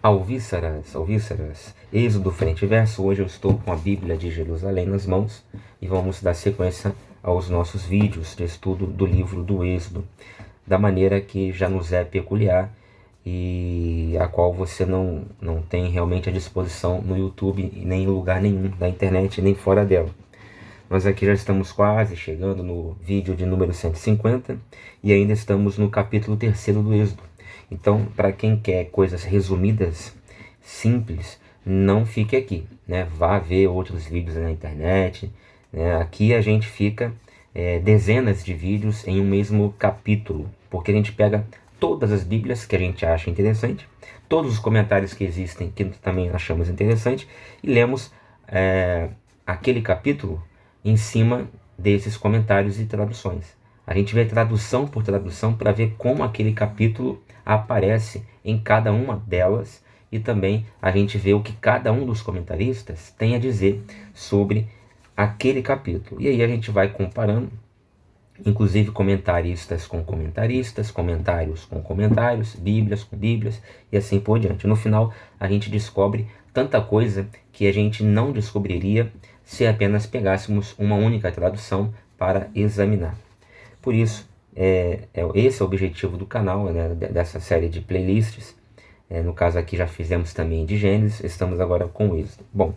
Alvíceras, Êxodo frente e verso. Hoje eu estou com a Bíblia de Jerusalém nas mãos e vamos dar sequência aos nossos vídeos de estudo do livro do Êxodo, da maneira que já nos é peculiar e a qual você não tem realmente à disposição no YouTube e nem em lugar nenhum da internet, nem fora dela. Nós aqui já estamos quase chegando no vídeo de número 150 e ainda estamos no capítulo 3º do Êxodo. Então, para quem quer coisas resumidas, simples, não fique aqui, né? Vá ver outros vídeos na internet, né? Aqui a gente fica dezenas de vídeos em um mesmo capítulo, porque a gente pega todas as Bíblias que a gente acha interessante, todos os comentários que existem que também achamos interessante, e lemos aquele capítulo em cima desses comentários e traduções. A gente vê tradução por tradução para ver como aquele capítulo aparece em cada uma delas, e também a gente vê o que cada um dos comentaristas tem a dizer sobre aquele capítulo. E aí a gente vai comparando, inclusive comentaristas com comentaristas, comentários com comentários, Bíblias com Bíblias e assim por diante. No final a gente descobre tanta coisa que a gente não descobriria se apenas pegássemos uma única tradução para examinar. Por isso, esse é o objetivo do canal, né, dessa série de playlists. No caso aqui já fizemos também de Gênesis, estamos agora com Êxodo. Bom,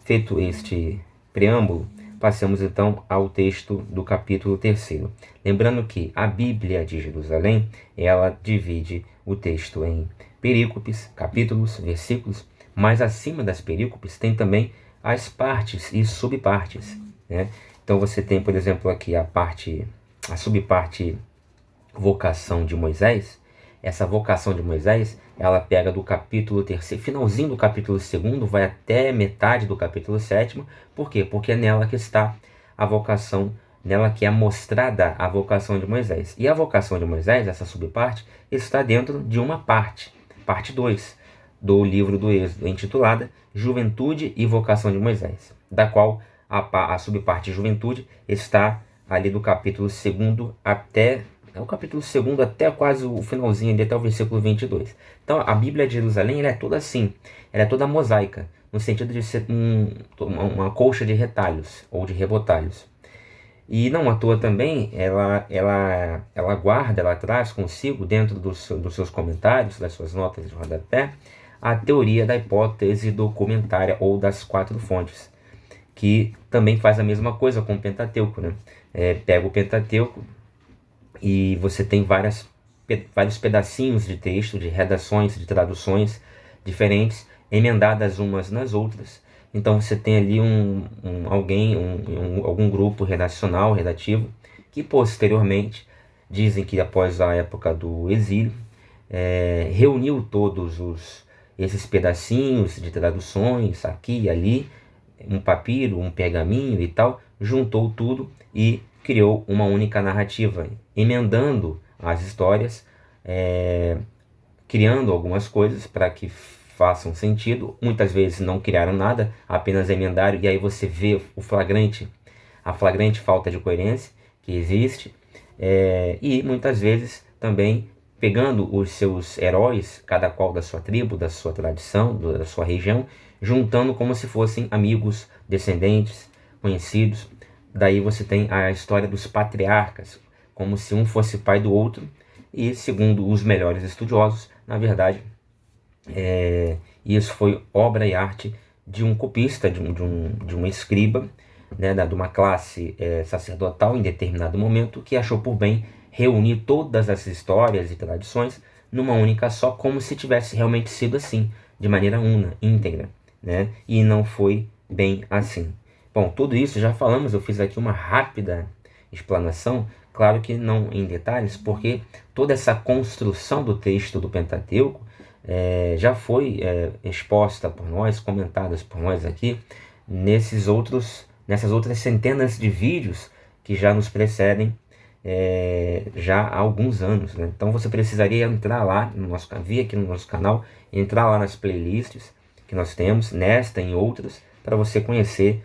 feito este preâmbulo, passamos então ao texto do capítulo 3º. Lembrando que a Bíblia de Jerusalém, ela divide o texto em perícopes, capítulos, versículos, mas acima das perícopes tem também as partes e subpartes, né? Então você tem, por exemplo, aqui a subparte vocação de Moisés. Essa vocação de Moisés, ela pega do capítulo 3º, finalzinho do capítulo 2º, vai até metade do capítulo 7º. Por quê? Porque é nela que está a vocação, nela que é mostrada a vocação de Moisés. E a vocação de Moisés, essa subparte, está dentro de uma parte 2 do livro do Êxodo, intitulada Juventude e Vocação de Moisés, da qual a subparte Juventude está ali do capítulo 2º até quase o finalzinho, até o versículo 22. Então a Bíblia de Jerusalém, ela é toda assim, ela é toda mosaica, no sentido de ser uma colcha de retalhos ou de rebotalhos. E não à toa também, ela guarda, ela traz consigo, dentro dos seus comentários, das suas notas de rodapé, a teoria da hipótese documentária ou das 4 fontes, que também faz a mesma coisa com o Pentateuco, né? Pega o Pentateuco e você tem vários pedacinhos de texto, de redações, de traduções diferentes, emendadas umas nas outras. Então você tem ali algum grupo redativo, que posteriormente, dizem que após a época do exílio, reuniu todos esses pedacinhos de traduções, aqui e ali, um papiro, um pergaminho e tal, juntou tudo e criou uma única narrativa, emendando as histórias, criando algumas coisas para que façam sentido. Muitas vezes não criaram nada, apenas emendaram, e aí você vê a flagrante falta de coerência que existe, e muitas vezes também pegando os seus heróis, cada qual da sua tribo, da sua tradição, da sua região, juntando como se fossem amigos, descendentes, conhecidos. Daí você tem a história dos patriarcas, como se um fosse pai do outro, e segundo os melhores estudiosos, na verdade, isso foi obra e arte de um copista, de um escriba, né, de uma classe sacerdotal em determinado momento, que achou por bem reunir todas as histórias e tradições numa única só, como se tivesse realmente sido assim, de maneira íntegra, né? E não foi bem assim. Bom, tudo isso já falamos, eu fiz aqui uma rápida explanação, claro que não em detalhes, porque toda essa construção do texto do Pentateuco já foi exposta por nós, comentada por nós aqui, nessas outras centenas de vídeos que já nos precedem já há alguns anos, né? Então você precisaria entrar lá vir aqui no nosso canal, entrar lá nas playlists que nós temos, nesta e em outras, para você conhecer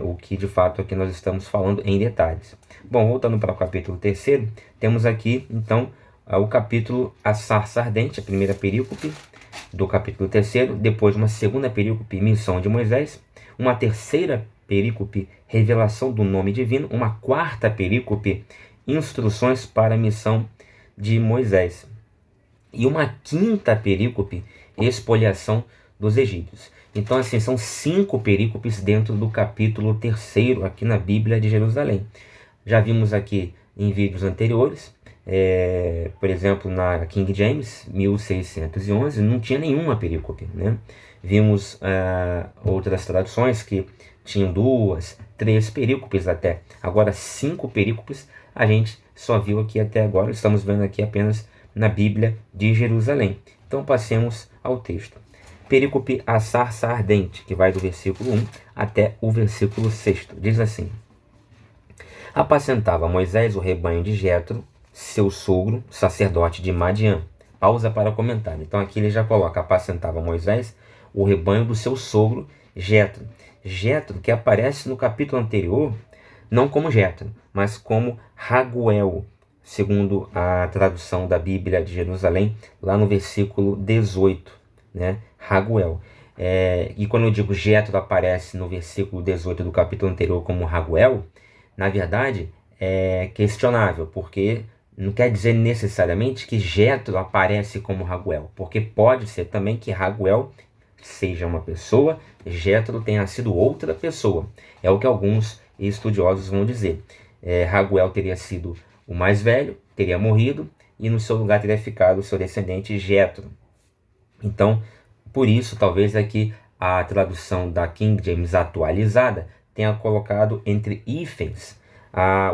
o que de fato aqui nós estamos falando em detalhes. Bom, voltando para o capítulo 3º, temos aqui então o capítulo A Sarça Ardente, a primeira perícope, do capítulo 3º, depois uma segunda perícope, missão de Moisés, uma terceira perícope, revelação do nome divino, uma quarta perícope, instruções para a missão de Moisés, e uma quinta perícope, expoliação dos egípcios. Então, assim, são 5 perícopes dentro do capítulo 3º aqui na Bíblia de Jerusalém. Já vimos aqui em vídeos anteriores, por exemplo, na King James, 1611, não tinha nenhuma perícope, né? Vimos outras traduções que tinham 2, 3 perícopes até. Agora, 5 perícopes a gente só viu aqui até agora, estamos vendo aqui apenas na Bíblia de Jerusalém. Então, passemos ao texto. Perícope A Sarça Ardente, que vai do versículo 1 até o versículo 6. Diz assim: apacentava Moisés o rebanho de Jetro, seu sogro, sacerdote de Madiã. Pausa para comentar. Então aqui ele já coloca: apacentava Moisés o rebanho do seu sogro Jetro. Jetro, que aparece no capítulo anterior, não como Jetro, mas como Raguel, segundo a tradução da Bíblia de Jerusalém, lá no versículo 18, né? Raguel. E quando eu digo Jetro aparece no versículo 18 do capítulo anterior como Raguel, na verdade é questionável, porque não quer dizer necessariamente que Jetro aparece como Raguel, porque pode ser também que Raguel seja uma pessoa, Jetro tenha sido outra pessoa. É o que alguns estudiosos vão dizer. Raguel teria sido o mais velho, teria morrido, e no seu lugar teria ficado o seu descendente Jetro. Então, por isso, talvez aqui a tradução da King James atualizada tenha colocado entre hífens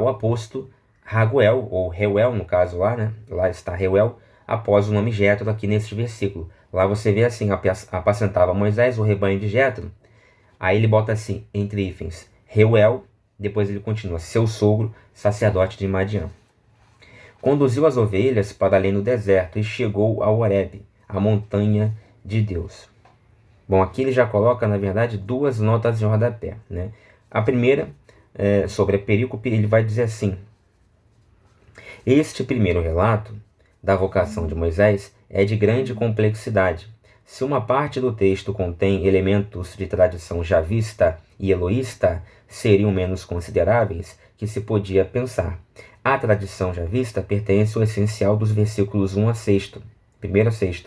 o aposto Raguel, ou Reuel, no caso lá, né? Lá está Reuel, após o nome Jetro aqui neste versículo. Lá você vê assim: apacentava Moisés o rebanho de Jetro. Aí ele bota assim, entre hífens, Reuel, depois ele continua, seu sogro, sacerdote de Madiã. Conduziu as ovelhas para além do deserto e chegou a Horebe, a montanha de Deus. Bom, aqui ele já coloca, na verdade, 2 notas de rodapé, né? A primeira, sobre a perícope, ele vai dizer assim: este primeiro relato da vocação de Moisés é de grande complexidade. Se uma parte do texto contém elementos de tradição javista e eloísta, seriam menos consideráveis que se podia pensar. A tradição javista pertence ao essencial dos versículos 1 a 6, 1 a 6.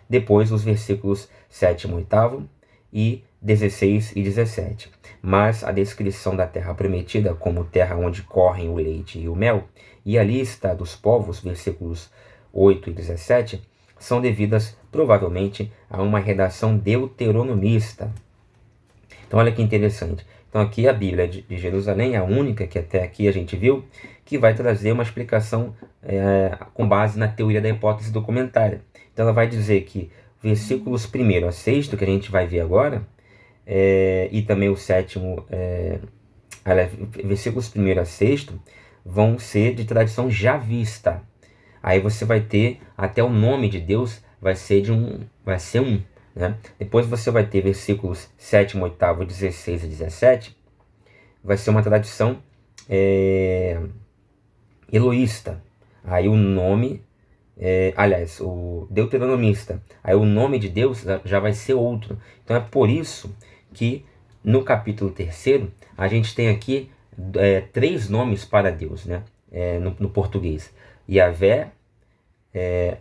Depois os versículos 7 e 8 e 16 e 17. Mas a descrição da terra prometida como terra onde correm o leite e o mel, e a lista dos povos, versículos 8 e 17, são devidas provavelmente a uma redação deuteronomista. Então olha que interessante. Então aqui a Bíblia de Jerusalém é a única que até aqui a gente viu que vai trazer uma explicação com base na teoria da hipótese documentária. Então ela vai dizer que versículos 1 a 6, que a gente vai ver agora, e também o 7º, versículos 1 a 6 vão ser de tradição javista. Aí você vai ter até o nome de Deus vai ser um, né? Depois você vai ter versículos 7, 8, 16 e 17, vai ser uma tradição eloísta. Aí o nome, o deuteronomista, aí o nome de Deus já vai ser outro. Então é por isso que no capítulo 3 a gente tem aqui 3 nomes para Deus, né? No português. Yahvé,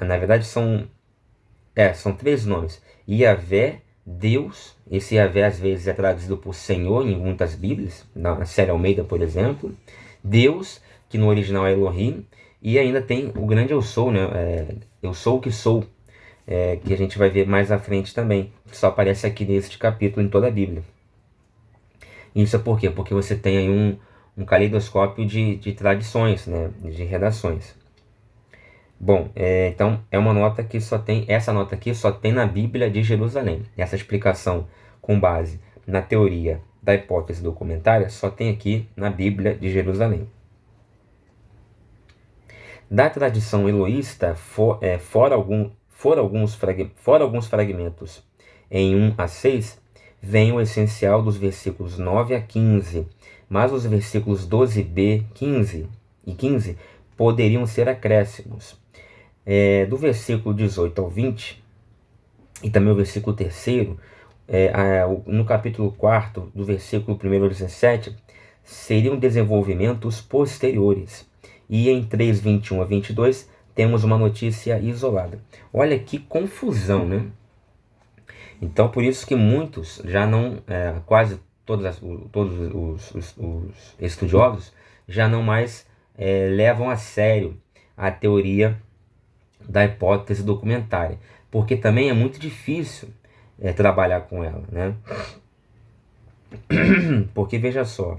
na verdade são 3 nomes. Yahvé, Deus. Esse Yahvé às vezes é traduzido por Senhor em muitas Bíblias, na série Almeida, por exemplo. Deus, que no original é Elohim. E ainda tem o grande Eu Sou, né? Eu sou o que sou, que a gente vai ver mais à frente também, que só aparece aqui neste capítulo em toda a Bíblia. Isso é por quê? Porque você tem aí um caleidoscópio de tradições, né? De redações. Bom, então é uma nota que essa nota aqui só tem na Bíblia de Jerusalém. Essa explicação com base na teoria da hipótese documentária só tem aqui na Bíblia de Jerusalém. Da tradição eloísta, fora alguns fragmentos em 1 a 6, vem o essencial dos versículos 9 a 15, mas os versículos 12b, 15 e 15 poderiam ser acréscimos. Do versículo 18 ao 20, e também o versículo 3º, no capítulo 4, do versículo 1 ao 17, seriam desenvolvimentos posteriores. E em 3, 21 a 22, temos uma notícia isolada. Olha que confusão, né? Então, por isso que muitos já não, quase todos os estudiosos, já não mais levam a sério a teoria da hipótese documentária, porque também é muito difícil trabalhar com ela, né? Porque veja só,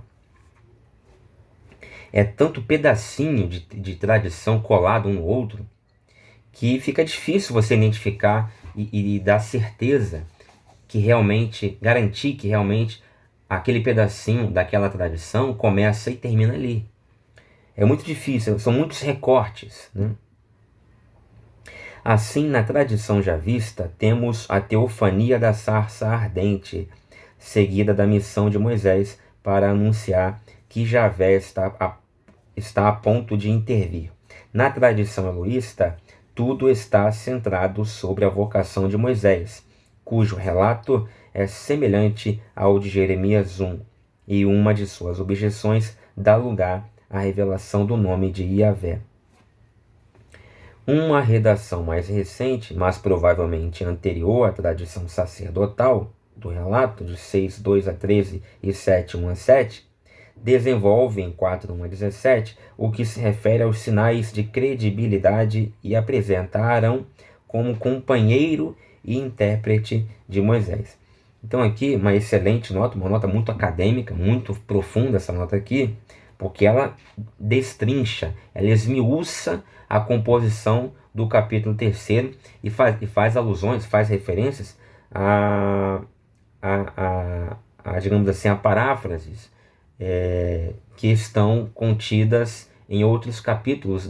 é tanto pedacinho de tradição colado um no outro que fica difícil você identificar e dar certeza que realmente, garantir que realmente aquele pedacinho daquela tradição começa e termina ali. É muito difícil, são muitos recortes, né? Assim, na tradição já vista, temos a teofania da sarça ardente, seguida da missão de Moisés para anunciar que Javé está a ponto de intervir. Na tradição eloísta, tudo está centrado sobre a vocação de Moisés, cujo relato é semelhante ao de Jeremias 1, e uma de suas objeções dá lugar à revelação do nome de Yahvé. Uma redação mais recente, mas provavelmente anterior à tradição sacerdotal do relato, de 6, 2 a 13 e 7, 1 a 7, desenvolve em 4, 1 a 17 o que se refere aos sinais de credibilidade e apresenta Arão como companheiro e intérprete de Moisés. Então aqui uma excelente nota, uma nota muito acadêmica, muito profunda essa nota aqui, porque ela destrincha, ela esmiuça a composição do capítulo 3º e faz alusões, faz referências digamos assim, a paráfrases que estão contidas em outros capítulos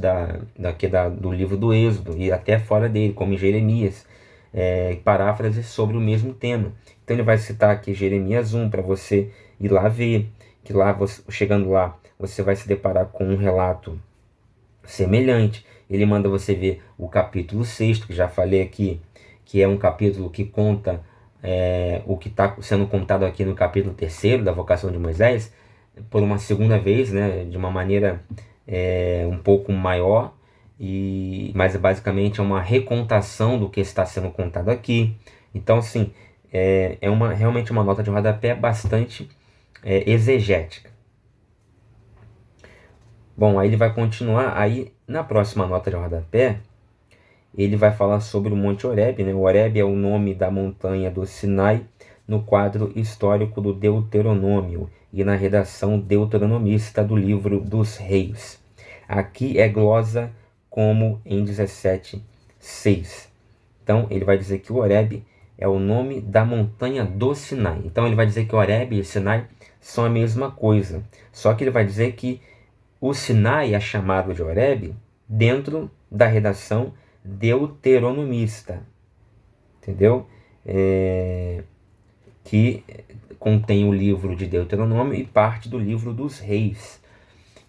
do livro do Êxodo e até fora dele, como em Jeremias, paráfrases sobre o mesmo tema. Então ele vai citar aqui Jeremias 1 para você ir lá ver, que lá, chegando lá, você vai se deparar com um relato semelhante. Ele manda você ver o capítulo 6, que já falei aqui, que é um capítulo que conta o que está sendo contado aqui no capítulo 3º da vocação de Moisés, por uma segunda vez, né, de uma maneira um pouco maior, mas basicamente é uma recontação do que está sendo contado aqui. Então, assim, realmente uma nota de rodapé bastante exegética. Bom, aí ele vai continuar, aí na próxima nota de rodapé, ele vai falar sobre o Monte Horebe, né? O Horebe é o nome da montanha do Sinai no quadro histórico do Deuteronômio e na redação deuteronomista do livro dos Reis. Aqui é glosa como em 17:6. Então ele vai dizer que o Horebe é o nome da montanha do Sinai. Então ele vai dizer que o Horebe e Sinai são a mesma coisa. Só que ele vai dizer que o Sinai é chamado de Horebe dentro da redação deuteronomista, entendeu? Que contém o livro de Deuteronômio e parte do livro dos Reis.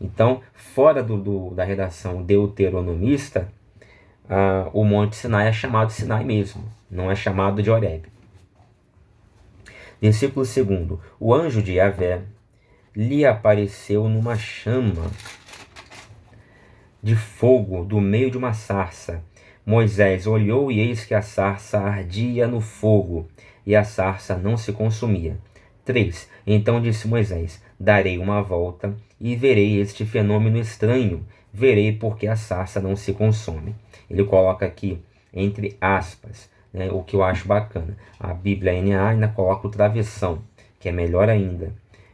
Então, fora da redação deuteronomista, o Monte Sinai é chamado Sinai mesmo, não é chamado de Horebe. Versículo 2: o anjo de Yahvé lhe apareceu numa chama de fogo do meio de uma sarça. Moisés olhou e eis que a sarça ardia no fogo, e a sarça não se consumia. 3. Então disse Moisés: darei uma volta e verei este fenômeno estranho, verei porque a sarça não se consome. Ele coloca aqui entre aspas, né, o que eu acho bacana. A Bíblia NA ainda coloca o travessão, que é melhor ainda.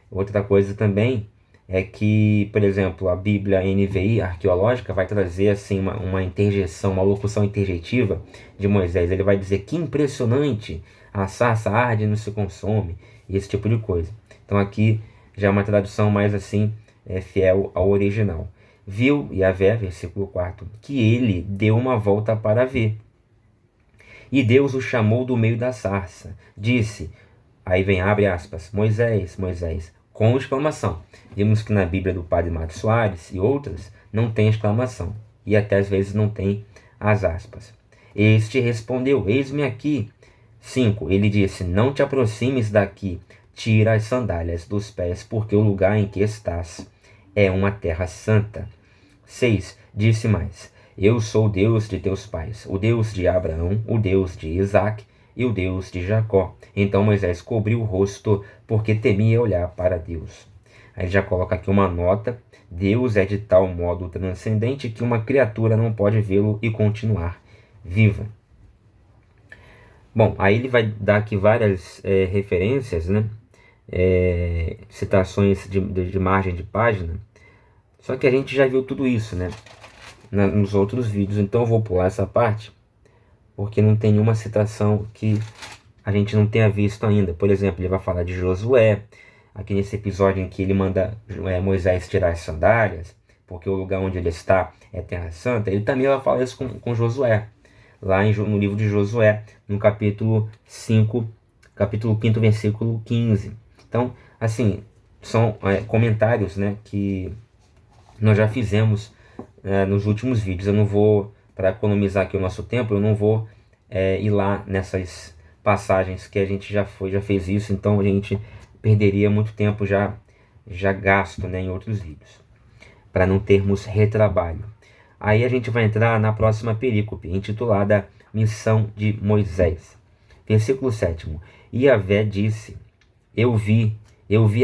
Outra coisa também é que, por exemplo, a Bíblia NVI arqueológica vai trazer assim uma interjeição, uma locução interjetiva de Moisés. Ele vai dizer: que impressionante, a sarça arde e não se consome, esse tipo de coisa. Então aqui já é uma tradução mais assim, fiel ao original. Viu Yahvé, versículo 4, que ele deu uma volta para ver. E Deus o chamou do meio da sarça. Disse, aí vem, abre aspas, Moisés, Moisés, com exclamação. Vimos que na Bíblia do Padre Mário Soares e outras não tem exclamação. E até às vezes não tem as aspas. Este respondeu, eis-me aqui. 5. Ele disse: Não te aproximes daqui, tira as sandálias dos pés, porque o lugar em que estás é uma terra santa. 6. Disse mais: Eu sou o Deus de teus pais, o Deus de Abraão, o Deus de Isaque e o Deus de Jacó. Então Moisés cobriu o rosto, porque temia olhar para Deus. Aí ele já coloca aqui uma nota: Deus é de tal modo transcendente que uma criatura não pode vê-lo e continuar viva. Bom, aí ele vai dar aqui várias referências, né? Citações de margem de página. Só que a gente já viu tudo isso, né? Nos outros vídeos. Então eu vou pular essa parte, porque não tem nenhuma citação que a gente não tenha visto ainda. Por exemplo, ele vai falar de Josué, aqui nesse episódio em que ele manda Moisés tirar as sandálias, porque o lugar onde ele está é Terra Santa. Ele também vai falar isso com Josué, lá no livro de Josué, no capítulo 5, capítulo 5, versículo 15. Então, assim, são comentários, né, que nós já fizemos nos últimos vídeos. Eu não vou, para economizar aqui o nosso tempo, eu não vou ir lá nessas passagens que a gente já fez isso, então a gente perderia muito tempo já gasto, né, em outros vídeos, para não termos retrabalho. Aí a gente vai entrar na próxima perícope, intitulada Missão de Moisés. Versículo 7. Yahvé disse: Eu vi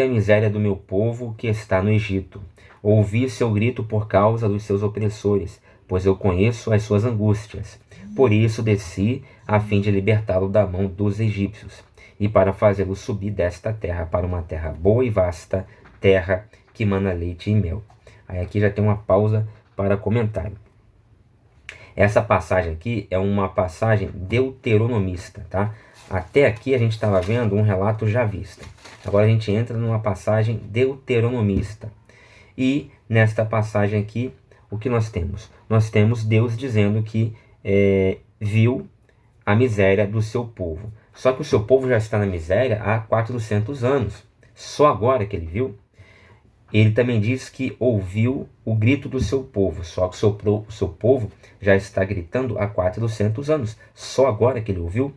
a miséria do meu povo que está no Egito. Ouvi seu grito por causa dos seus opressores, pois eu conheço as suas angústias. Por isso desci, a fim de libertá-lo da mão dos egípcios, e para fazê-lo subir desta terra para uma terra boa e vasta, terra que mana leite e mel. Aí aqui já tem uma pausa para comentário. Essa passagem aqui é uma passagem deuteronomista, tá? Até aqui a gente estava vendo um relato javista. Agora a gente entra numa passagem deuteronomista. E nesta passagem aqui, o que nós temos? Nós temos Deus dizendo que viu a miséria do seu povo. Só que o seu povo já está na miséria há 400 anos. Só agora que ele viu. Ele também diz que ouviu o grito do seu povo. Só que o seu povo já está gritando há 400 anos. Só agora que ele ouviu.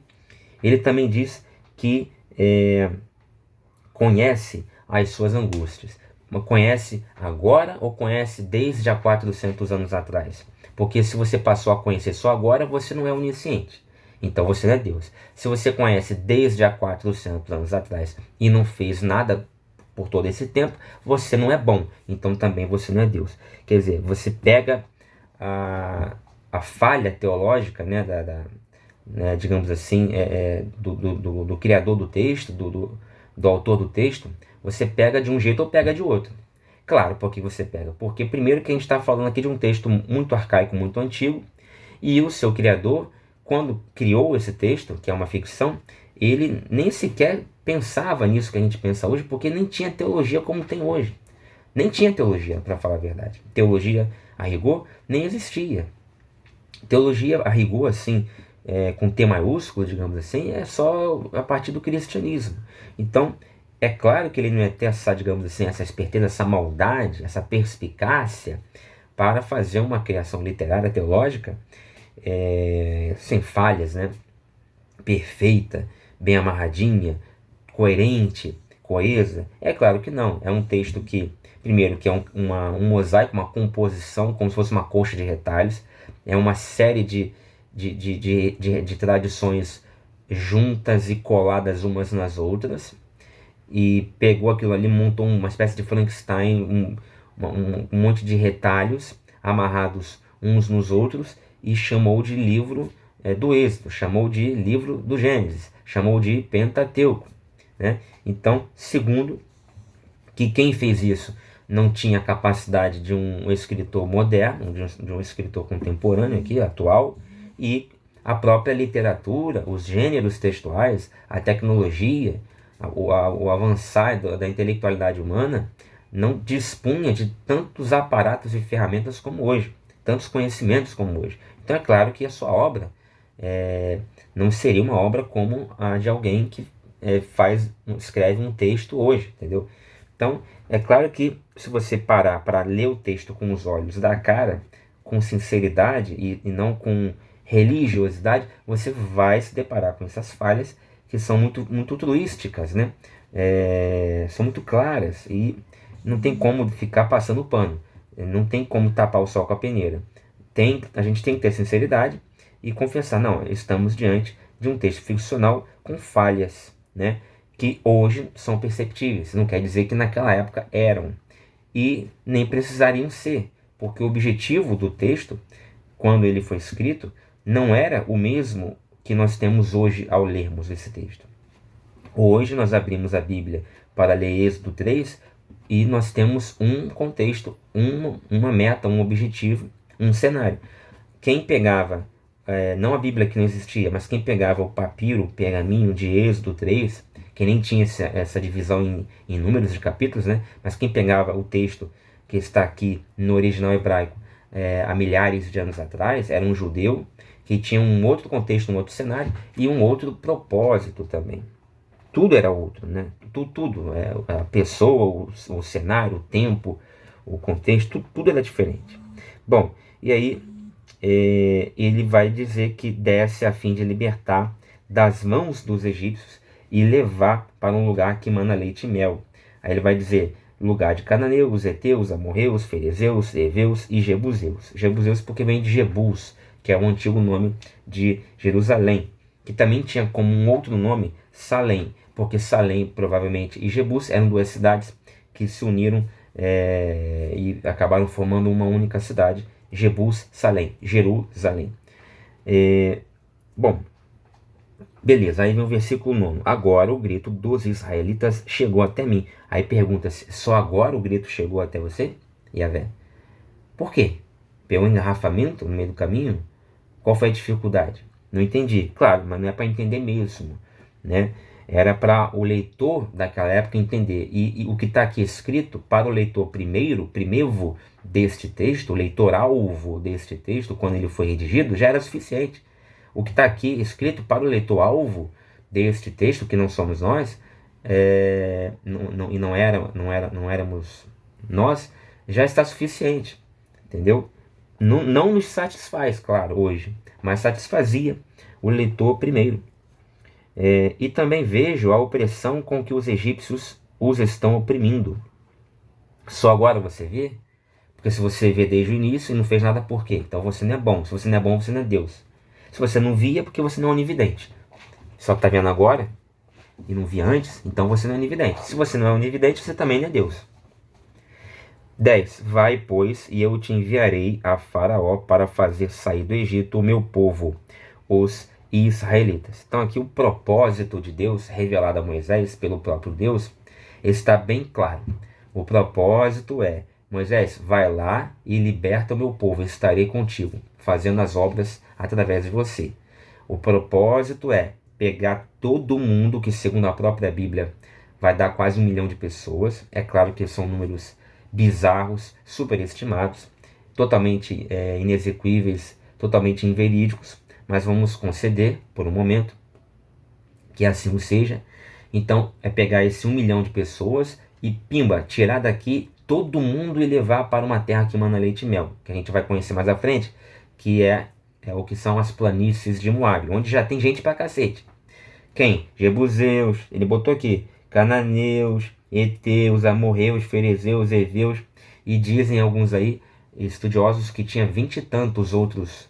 Ele também diz que conhece as suas angústias. Conhece agora ou conhece desde há 400 anos atrás? Porque se você passou a conhecer só agora, você não é onisciente. Então você não é Deus. Se você conhece desde há 400 anos atrás e não fez nada por todo esse tempo, você não é bom. Então também você não é Deus. Quer dizer, você pega a falha teológica, né, né, digamos assim, do criador do texto, do autor do texto, você pega de um jeito ou pega de outro. Claro, por que você pega? Porque primeiro que a gente está falando aqui de um texto muito arcaico, muito antigo, e o seu criador, quando criou esse texto, que é uma ficção, ele nem sequer pensava nisso que a gente pensa hoje, porque nem tinha teologia como tem hoje. Nem tinha teologia, para falar a verdade. Teologia a rigor nem existia. Teologia a rigor, assim, com T maiúsculo, digamos assim, é só a partir do cristianismo. Então, é claro que ele não ia ter essa, digamos assim, essa esperteza, essa maldade, essa perspicácia para fazer uma criação literária, teológica, sem falhas, né? Perfeita, bem amarradinha, coerente, coesa. É claro que não. É um texto que, primeiro, que é um mosaico, uma composição, como se fosse uma coxa de retalhos. É uma série de tradições juntas e coladas umas nas outras. E pegou aquilo ali, montou uma espécie de Frankenstein, um monte de retalhos amarrados uns nos outros e chamou de livro do Êxodo, chamou de livro do Gênesis, chamou de Pentateuco, né? Então, segundo, que quem fez isso não tinha a capacidade de um escritor moderno, de um escritor contemporâneo aqui, atual, e a própria literatura, os gêneros textuais, a tecnologia, o avançar da intelectualidade humana não dispunha de tantos aparatos e ferramentas como hoje, tantos conhecimentos como hoje. Então é claro que a sua obra não seria uma obra como a de alguém que escreve um texto hoje, entendeu? Então é claro que se você parar para ler o texto com os olhos da cara, com sinceridade e não com religiosidade, você vai se deparar com essas falhas que são muito truísticas, né? São muito claras e não tem como ficar passando pano, não tem como tapar o sol com a peneira. A gente tem que ter sinceridade e confessar, não, estamos diante de um texto ficcional com falhas, né? Que hoje são perceptíveis, não quer dizer que naquela época eram, e nem precisariam ser, porque o objetivo do texto, quando ele foi escrito, não era o mesmo que nós temos hoje ao lermos esse texto. Hoje nós abrimos a Bíblia para ler Êxodo 3 e nós temos um contexto, uma meta, um objetivo, um cenário. Quem pegava, não a Bíblia que não existia, mas quem pegava o papiro, o pergaminho de Êxodo 3, que nem tinha essa divisão em números de capítulos, né? Mas quem pegava o texto que está aqui no original hebraico há milhares de anos atrás, era um judeu que tinha um outro contexto, um outro cenário e um outro propósito também. Tudo era outro, né? Tudo, a pessoa, o cenário, o tempo, o contexto, tudo era diferente. Bom, e aí ele vai dizer que desce a fim de libertar das mãos dos egípcios e levar para um lugar que mana leite e mel. Aí ele vai dizer lugar de cananeus, heteus, amorreus, ferezeus, heveus e jebuseus. Jebuseus porque vem de Jebus, que é o antigo nome de Jerusalém, que também tinha como um outro nome Salém, porque Salém provavelmente e Jebus eram duas cidades que se uniram e acabaram formando uma única cidade, Jebus, Salém, Jerusalém. Bom, beleza, aí vem o versículo 9. Agora o grito dos israelitas chegou até mim. Aí pergunta-se, só agora o grito chegou até você, Yahvé? Por quê? Pelo engarrafamento no meio do caminho? Qual foi a dificuldade? Não entendi. Claro, mas não é para entender mesmo, né? Era para o leitor daquela época entender. E o que está aqui escrito para o leitor primevo deste texto, o leitor-alvo deste texto, quando ele foi redigido, já era suficiente. O que está aqui escrito para o leitor-alvo deste texto, que não somos nós, e não éramos nós, já está suficiente, entendeu? Não nos satisfaz, claro, hoje, mas satisfazia o leitor primeiro. E também vejo a opressão com que os egípcios os estão oprimindo. Só agora você vê? Porque se você vê desde o início e não fez nada, por quê? Então você não é bom. Se você não é bom, você não é Deus. Se você não via, é porque você não é onividente. Só que está vendo agora e não via antes, então você não é onividente. Se você não é onividente, você também não é Deus. 10. Vai, pois, e eu te enviarei a Faraó para fazer sair do Egito o meu povo, os israelitas. Então aqui o propósito de Deus, revelado a Moisés pelo próprio Deus, está bem claro. O propósito é, Moisés, vai lá e liberta o meu povo, estarei contigo, fazendo as obras através de você. O propósito é pegar todo mundo, que segundo a própria Bíblia vai dar quase 1 milhão de pessoas. É claro que são números bizarros, superestimados, totalmente inexequíveis, totalmente inverídicos, mas vamos conceder por um momento que assim o seja. Então é pegar esse 1 milhão de pessoas e pimba, tirar daqui todo mundo e levar para uma terra que mana leite e mel, que a gente vai conhecer mais à frente, que é o que são as planícies de Moabe, onde já tem gente pra cacete. Quem? Jebuseus, ele botou aqui, cananeus, heteus, amorreus, ferezeus, heveus, e dizem alguns aí, estudiosos, que tinha 20 e tantos outros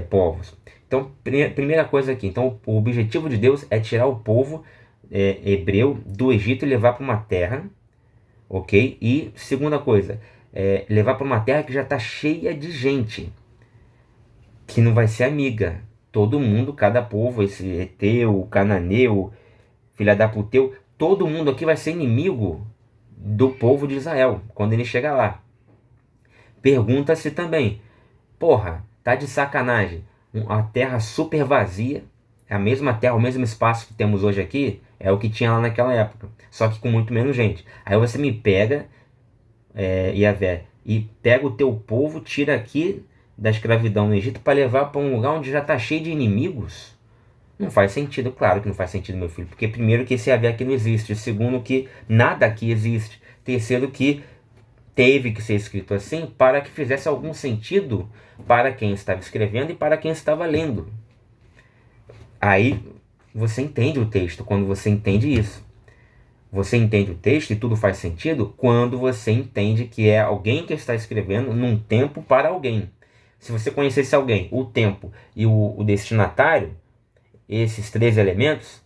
povos. Então, primeira coisa aqui, então o objetivo de Deus é tirar o povo hebreu do Egito e levar para uma terra, ok? E segunda coisa, levar para uma terra que já está cheia de gente, que não vai ser amiga. Todo mundo, cada povo, esse heteu, cananeu, filha da puteu, todo mundo aqui vai ser inimigo do povo de Israel quando ele chegar lá. Pergunta-se também, porra, tá de sacanagem, a terra super vazia, a mesma terra, o mesmo espaço que temos hoje aqui, é o que tinha lá naquela época, só que com muito menos gente. Aí você me pega, Yahvé, e pega o teu povo, tira aqui da escravidão no Egito para levar para um lugar onde já está cheio de inimigos? Não faz sentido, claro que não faz sentido, meu filho, porque primeiro que esse Yahvé aqui não existe, segundo que nada aqui existe, terceiro que teve que ser escrito assim para que fizesse algum sentido para quem estava escrevendo e para quem estava lendo. Aí você entende o texto quando você entende isso. Você entende o texto e tudo faz sentido quando você entende que é alguém que está escrevendo num tempo para alguém. Se você conhecesse alguém, o tempo e o destinatário, esses três elementos,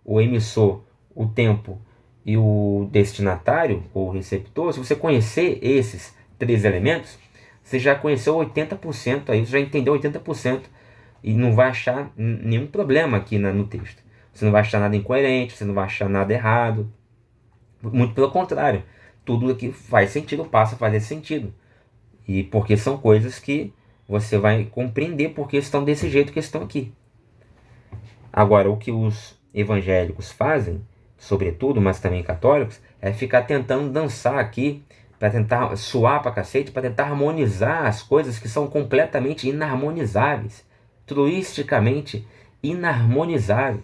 o emissor, o tempo e o destinatário ou receptor, se você conhecer esses três elementos, você já conheceu 80%, aí você já entendeu 80% e não vai achar nenhum problema aqui no texto. Você não vai achar nada incoerente, você não vai achar nada errado. Muito pelo contrário, tudo aqui faz sentido, passa a fazer sentido. E porque são coisas que você vai compreender porque estão desse jeito que estão aqui. Agora, o que os evangélicos fazem, sobretudo, mas também católicos, é ficar tentando dançar aqui, para tentar suar pra cacete, para tentar harmonizar as coisas que são completamente inarmonizáveis, truisticamente inarmonizáveis.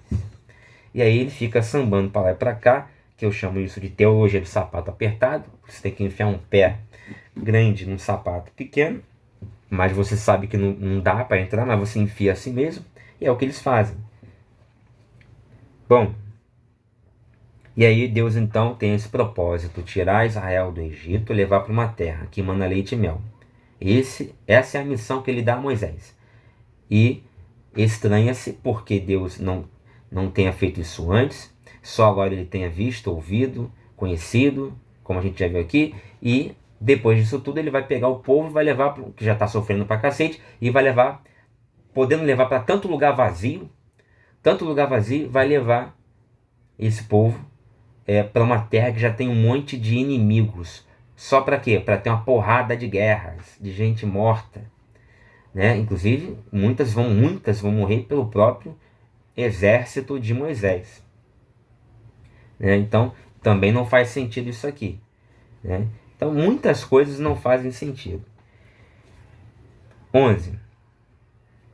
E aí ele fica sambando para lá e para cá, que eu chamo isso de teologia do sapato apertado. Você tem que enfiar um pé grande num sapato pequeno, mas você sabe que não dá para entrar, mas você enfia assim mesmo, e é o que eles fazem. Bom, e aí Deus então tem esse propósito, tirar Israel do Egito e levar para uma terra que mana leite e mel. Essa é a missão que ele dá a Moisés. E estranha-se porque Deus não tenha feito isso antes, só agora ele tenha visto, ouvido, conhecido, como a gente já viu aqui, e depois disso tudo ele vai pegar o povo e vai levar, que já está sofrendo pra cacete, e vai levar, podendo levar para tanto lugar vazio, vai levar esse povo para uma terra que já tem um monte de inimigos. Só para quê? Para ter uma porrada de guerras, de gente morta. Né? Inclusive, muitas vão morrer pelo próprio exército de Moisés. Né? Então, também não faz sentido isso aqui. Né? Então, muitas coisas não fazem sentido. 11.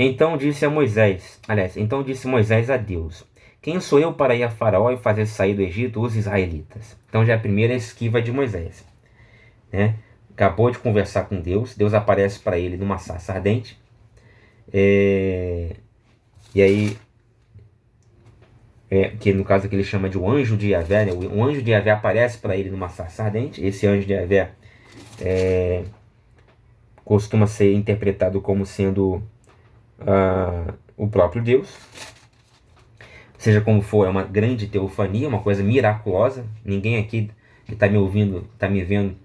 Então disse Moisés a Deus: quem sou eu para ir a Faraó e fazer sair do Egito os israelitas? Então já é a primeira esquiva de Moisés. Né? Acabou de conversar com Deus, Deus aparece para ele numa sarça ardente. E aí, que no caso aqui ele chama de o anjo de Yahvé, né? O anjo de Yahvé aparece para ele numa sarça ardente. Esse anjo de Yahvé costuma ser interpretado como sendo o próprio Deus. Seja como for, é uma grande teofania, uma coisa miraculosa. Ninguém aqui que está me ouvindo, está me vendo,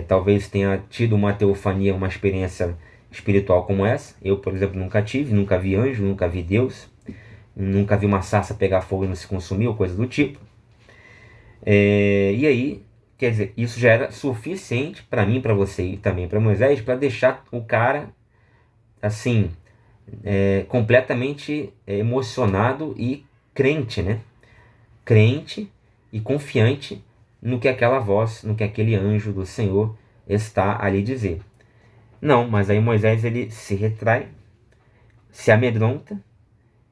talvez tenha tido uma teofania, uma experiência espiritual como essa. Eu, por exemplo, nunca tive, nunca vi anjo, nunca vi Deus, nunca vi uma sarça pegar fogo e não se consumir, ou coisa do tipo. E aí, quer dizer, isso já era suficiente para mim, para você e também para Moisés, para deixar o cara assim, completamente emocionado e crente, né? Crente e confiante no que aquela voz, no que aquele anjo do Senhor está ali dizer. Não, mas aí Moisés ele se retrai, se amedronta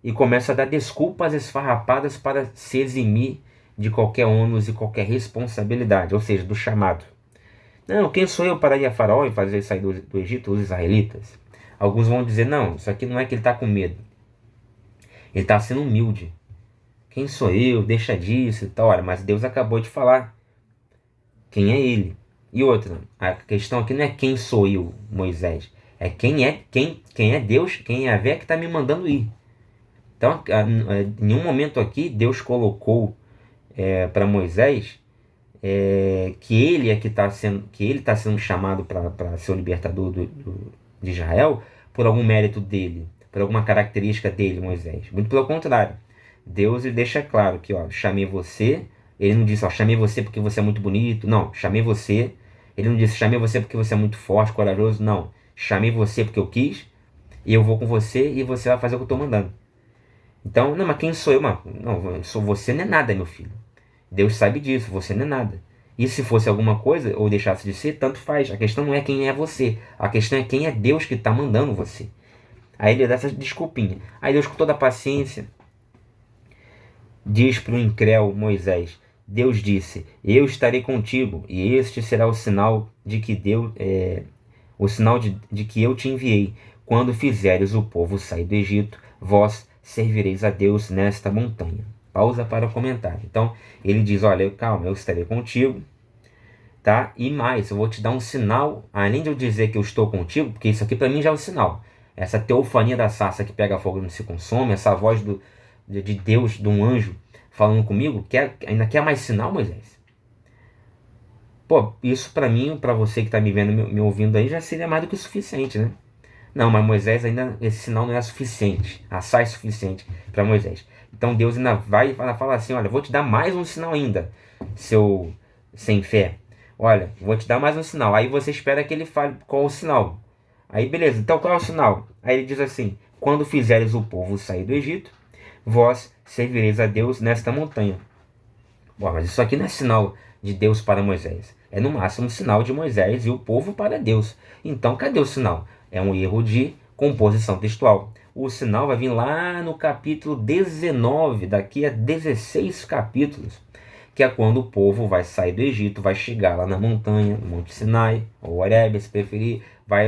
e começa a dar desculpas esfarrapadas para se eximir de qualquer ônus e qualquer responsabilidade, ou seja, do chamado. Não, quem sou eu para ir a Faraó e fazer sair do Egito os israelitas? Alguns vão dizer, não, isso aqui não é que ele está com medo. Ele está sendo humilde. Quem sou eu? Deixa disso e tal. Olha, mas Deus acabou de falar quem é ele. E outra, a questão aqui não é quem sou eu, Moisés. É quem é Deus, quem é a Vé que está me mandando ir. Então, em nenhum momento aqui, Deus colocou para Moisés que ele está sendo chamado para ser o libertador de Israel por algum mérito dele, por alguma característica dele, Moisés. Muito pelo contrário. Deus ele deixa claro que, chamei você. Ele não disse, chamei você porque você é muito bonito. Não, chamei você. Ele não disse, chamei você porque você é muito forte, corajoso. Não, chamei você porque eu quis. E eu vou com você e você vai fazer o que eu estou mandando. Então, não, mas quem sou eu, mano? Não, você não é nada, meu filho. Deus sabe disso, você não é nada. E se fosse alguma coisa, ou deixasse de ser, tanto faz. A questão não é quem é você. A questão é quem é Deus que está mandando você. Aí ele dá essa desculpinha. Aí Deus, com toda a paciência, diz para o incréu Moisés: Deus disse: Eu estarei contigo, e este será o sinal de que de que eu te enviei. Quando fizeres o povo sair do Egito, vós servireis a Deus nesta montanha. Pausa para comentar. Então, ele diz: olha, calma, eu estarei contigo, tá? E mais, eu vou te dar um sinal, além de eu dizer que eu estou contigo, porque isso aqui para mim já é um sinal. Essa teofania da sarça que pega fogo e não se consome, essa voz de Deus, de um anjo falando comigo, ainda quer mais sinal, Moisés? Pô, isso para mim, para você que está me vendo, me ouvindo aí, já seria mais do que o suficiente, né? Não, mas Moisés ainda, esse sinal não é suficiente, assaz suficiente para Moisés. Então Deus ainda vai falar assim: olha, vou te dar mais um sinal ainda, seu sem fé. Olha, vou te dar mais um sinal. Aí você espera que ele fale qual é o sinal. Aí beleza, então qual é o sinal? Aí ele diz assim: quando fizeres o povo sair do Egito, vós servireis a Deus nesta montanha. Bom, mas isso aqui não é sinal de Deus para Moisés. É no máximo um sinal de Moisés e o povo para Deus. Então cadê o sinal? É um erro de composição textual. O sinal vai vir lá no capítulo 19, daqui a 16 capítulos, que é quando o povo vai sair do Egito, vai chegar lá na montanha, no Monte Sinai, ou Horebe, se preferir.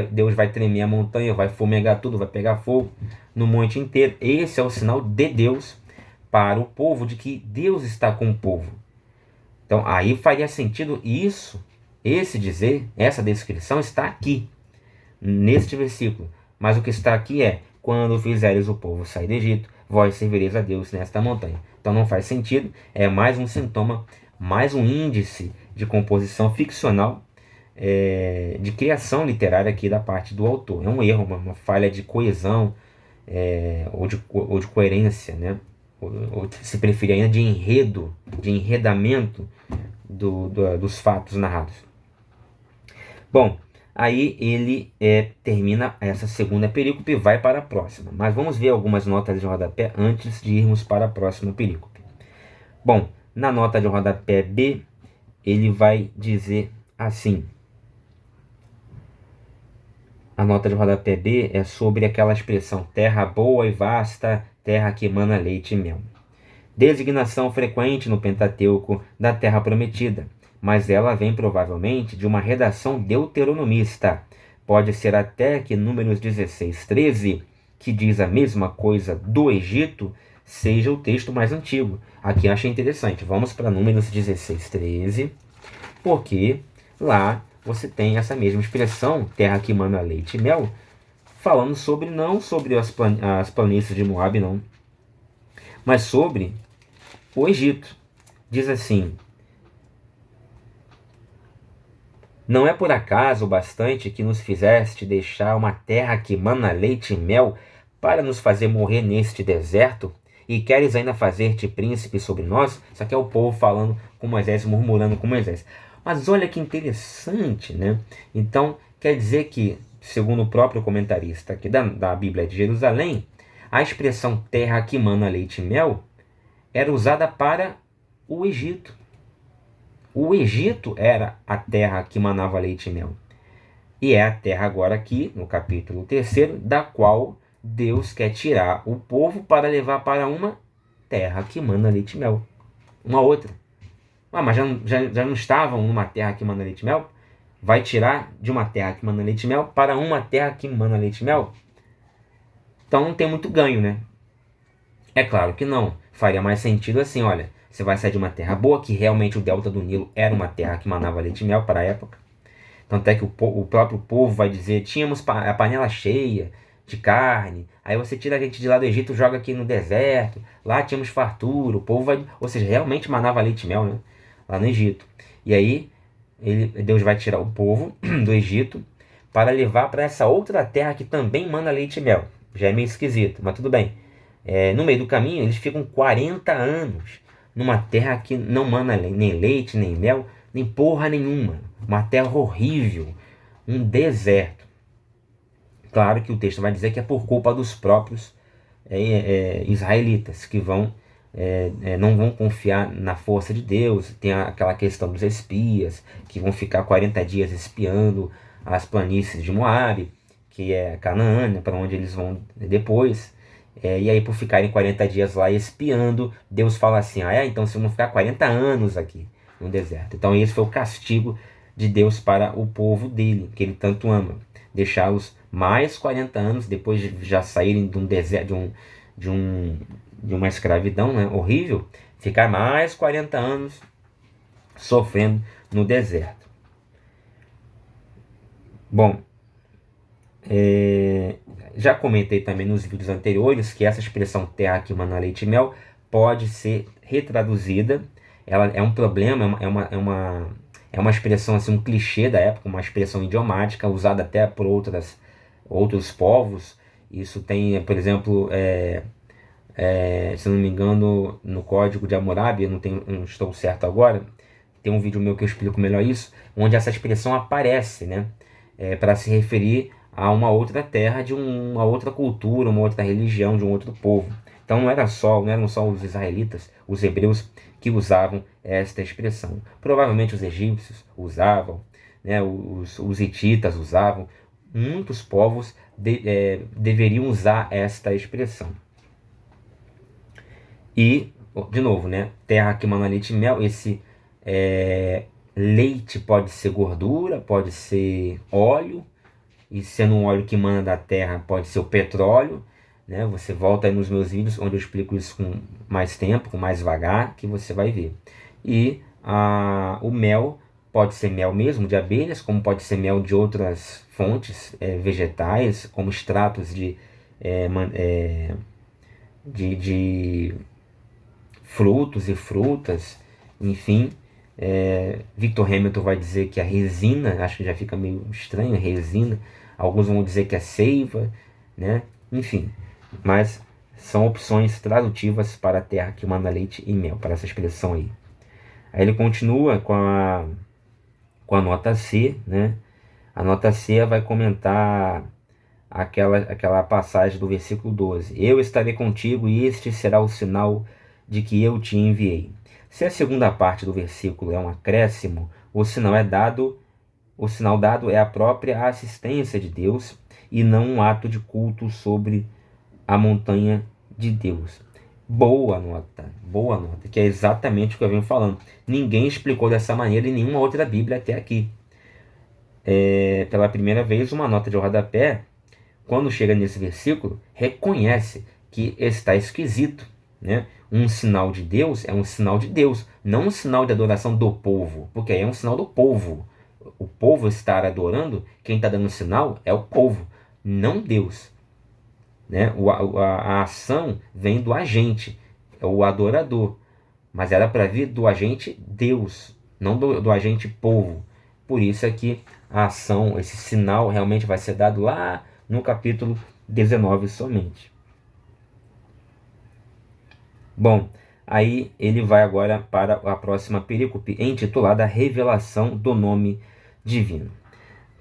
Deus vai tremer a montanha, vai fumegar tudo, vai pegar fogo no monte inteiro. Esse é o sinal de Deus para o povo, de que Deus está com o povo. Então aí faria sentido isso, essa descrição está aqui, neste versículo. Mas o que está aqui é: quando fizeres o povo sair do Egito, vós servireis a Deus nesta montanha. Então não faz sentido, é mais um sintoma, mais um índice de composição ficcional, de criação literária aqui da parte do autor. É um erro, uma falha de coesão, ou de coerência, né? Ou se preferir ainda de enredo, de enredamento dos fatos narrados. Bom, aí ele termina essa segunda perícope e vai para a próxima. Mas vamos ver algumas notas de rodapé antes de irmos para a próxima perícope. Bom, na nota de rodapé B, ele vai dizer assim. A nota de rodapé B é sobre aquela expressão terra boa e vasta, terra que emana leite e mel. Designação frequente no Pentateuco da terra prometida, mas ela vem provavelmente de uma redação deuteronomista. Pode ser até que Números 16:13, que diz a mesma coisa do Egito, seja o texto mais antigo. Aqui eu achei interessante. Vamos para Números 16:13, porque lá você tem essa mesma expressão, terra que emana leite e mel, falando sobre, não sobre as planícies de Moabe, não, mas sobre o Egito. Diz assim: não é por acaso o bastante que nos fizeste deixar uma terra que mana leite e mel para nos fazer morrer neste deserto? E queres ainda fazer-te príncipe sobre nós? Isso aqui é o povo falando com Moisés, murmurando com Moisés. Mas olha que interessante, né? Então, quer dizer que, segundo o próprio comentarista aqui da Bíblia de Jerusalém, a expressão terra que mana leite e mel era usada para o Egito. O Egito era a terra que manava leite e mel. E é a terra agora aqui, no capítulo 3, da qual Deus quer tirar o povo para levar para uma terra que mana leite e mel. Uma outra. Mas já não estavam numa terra que mana leite e mel? Vai tirar de uma terra que mana leite e mel para uma terra que mana leite e mel? Então não tem muito ganho, né? É claro que não. Faria mais sentido assim, olha, você vai sair de uma terra boa, que realmente o delta do Nilo era uma terra que manava leite e mel para a época. Tanto é que o próprio povo vai dizer: tínhamos a panela cheia de carne, aí você tira a gente de lá do Egito, joga aqui no deserto, lá tínhamos fartura, o povo vai... Ou seja, realmente manava leite e mel, né? Lá no Egito. E aí Deus vai tirar o povo do Egito para levar para essa outra terra que também mana leite e mel. Já é meio esquisito, mas tudo bem. No meio do caminho eles ficam 40 anos numa terra que não mana nem leite, nem mel, nem porra nenhuma. Uma terra horrível, um deserto. Claro que o texto vai dizer que é por culpa dos próprios israelitas, que não vão confiar na força de Deus. Tem aquela questão dos espias, que vão ficar 40 dias espiando as planícies de Moabe, que é Canaã, para onde eles vão depois. E aí, por ficarem 40 dias lá espiando, Deus fala assim: então vocês vão ficar 40 anos aqui no deserto. Então, esse foi o castigo de Deus para o povo dele, que ele tanto ama. Deixá-los mais 40 anos, depois de já saírem de um deserto, de, um, de uma escravidão, né, horrível, ficar mais 40 anos sofrendo no deserto. Bom, já comentei também nos vídeos anteriores que essa expressão terra que mana leite e mel pode ser retraduzida. Ela é um problema, é uma expressão, assim, um clichê da época, uma expressão idiomática usada até por outros povos. Isso tem, por exemplo, se não me engano, no Código de Hammurabi, não estou certo agora, tem um vídeo meu que eu explico melhor isso, onde essa expressão aparece, né? Para se referir a uma outra terra, de uma outra cultura, uma outra religião, de um outro povo. Então não eram só os israelitas, os hebreus, que usavam esta expressão. Provavelmente os egípcios usavam, né, os hititas usavam, muitos povos deveriam usar esta expressão. E, de novo, né, terra que mana leite e mel, esse leite pode ser gordura, pode ser óleo, e sendo um óleo que mana da terra, pode ser o petróleo, né? Você volta aí nos meus vídeos, onde eu explico isso com mais tempo, com mais vagar, que você vai ver. E o mel pode ser mel mesmo de abelhas, como pode ser mel de outras fontes vegetais, como extratos de frutos e frutas, enfim. Victor Hamilton vai dizer que a resina, acho que já fica meio estranho, resina. Alguns vão dizer que é seiva, né? Enfim, mas são opções tradutivas para a terra que mana leite e mel, para essa expressão aí. Aí ele continua com a nota C, né? A nota C vai comentar aquela passagem do versículo 12. Eu estarei contigo e este será o sinal de que eu te enviei. Se a segunda parte do versículo é um acréscimo, o sinal dado é a própria assistência de Deus e não um ato de culto sobre a montanha de Deus. Boa nota, que é exatamente o que eu venho falando. Ninguém explicou dessa maneira em nenhuma outra Bíblia até aqui. Pela primeira vez, uma nota de rodapé, quando chega nesse versículo, reconhece que está esquisito, né? Um sinal de Deus é um sinal de Deus, não um sinal de adoração do povo, porque aí é um sinal do povo. O povo estar adorando, quem está dando sinal é o povo, não Deus, né? A ação vem do agente, é o adorador, mas era para vir do agente Deus, não do agente povo. Por isso é que a ação, esse sinal realmente vai ser dado lá no capítulo 19 somente. Bom, aí ele vai agora para a próxima perícope, intitulada Revelação do Nome Divino.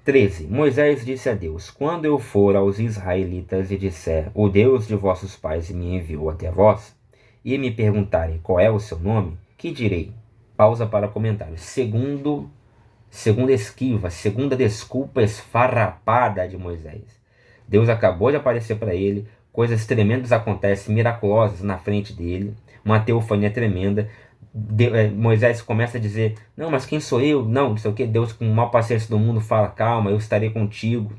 13. Moisés disse a Deus: quando eu for aos israelitas e disser, o Deus de vossos pais me enviou até vós, e me perguntarem qual é o seu nome, que direi? Pausa para comentário. Segunda esquiva, segunda desculpa esfarrapada de Moisés. Deus acabou de aparecer para ele, coisas tremendas acontecem, miraculosas na frente dele, uma teofania tremenda. Moisés começa a dizer: não, mas quem sou eu? Não sei o que. Deus, com mal paciência do mundo, fala: calma, eu estarei contigo,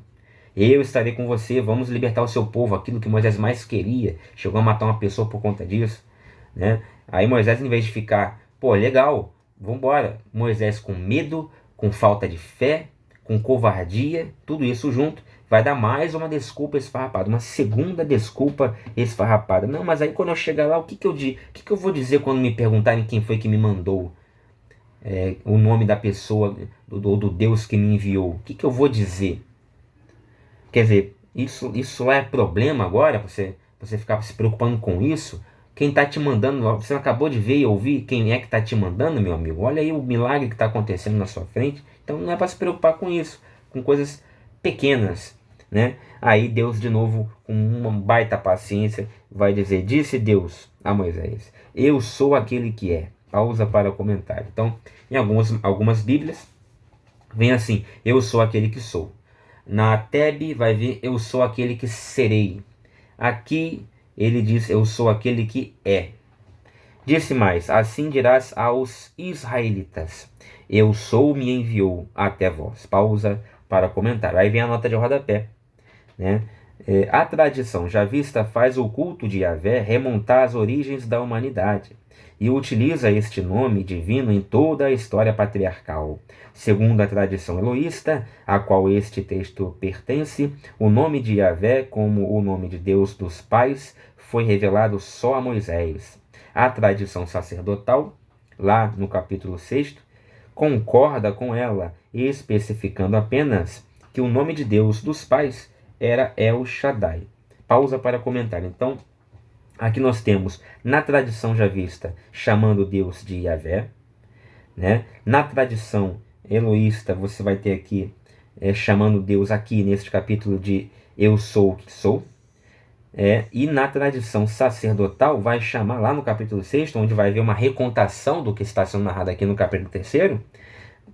eu estarei com você, vamos libertar o seu povo. Aquilo que Moisés mais queria, chegou a matar uma pessoa por conta disso, né? Aí Moisés, em vez de ficar, pô, legal, vambora, Moisés com medo, com falta de fé, com covardia, tudo isso junto, vai dar mais uma desculpa esfarrapada, uma segunda desculpa esfarrapada. Não, mas aí quando eu chegar lá, o que eu vou dizer quando me perguntarem quem foi que me mandou? O nome da pessoa, do Deus que me enviou. O que eu vou dizer? Quer dizer, isso é problema agora? Você ficar se preocupando com isso? Quem está te mandando, você acabou de ver e ouvir quem é que está te mandando, meu amigo? Olha aí o milagre que está acontecendo na sua frente. Então não é para se preocupar com isso, com coisas pequenas, né? Aí Deus, de novo, com uma baita paciência, vai dizer: disse Deus a Moisés, eu sou aquele que é. Pausa para o comentário. Então, em algumas Bíblias, vem assim: eu sou aquele que sou. Na Teb vai vir: eu sou aquele que serei. Aqui ele diz: eu sou aquele que é. Disse mais: assim dirás aos israelitas: eu sou, me enviou até vós. Pausa para comentar. Aí vem a nota de rodapé, né? A tradição já vista faz o culto de Yahvé remontar às origens da humanidade e utiliza este nome divino em toda a história patriarcal. Segundo a tradição eloísta, a qual este texto pertence, o nome de Yahvé, como o nome de Deus dos pais, foi revelado só a Moisés. A tradição sacerdotal, lá no capítulo 6, concorda com ela, especificando apenas que o nome de Deus dos pais era El Shaddai. Pausa para comentar. Então, aqui nós temos, na tradição javista, chamando Deus de Yahvé, né? Na tradição eloísta, você vai ter aqui, chamando Deus aqui, neste capítulo, de eu sou o que sou. E na tradição sacerdotal, vai chamar lá no capítulo 6, onde vai haver uma recontação do que está sendo narrado aqui no capítulo 3,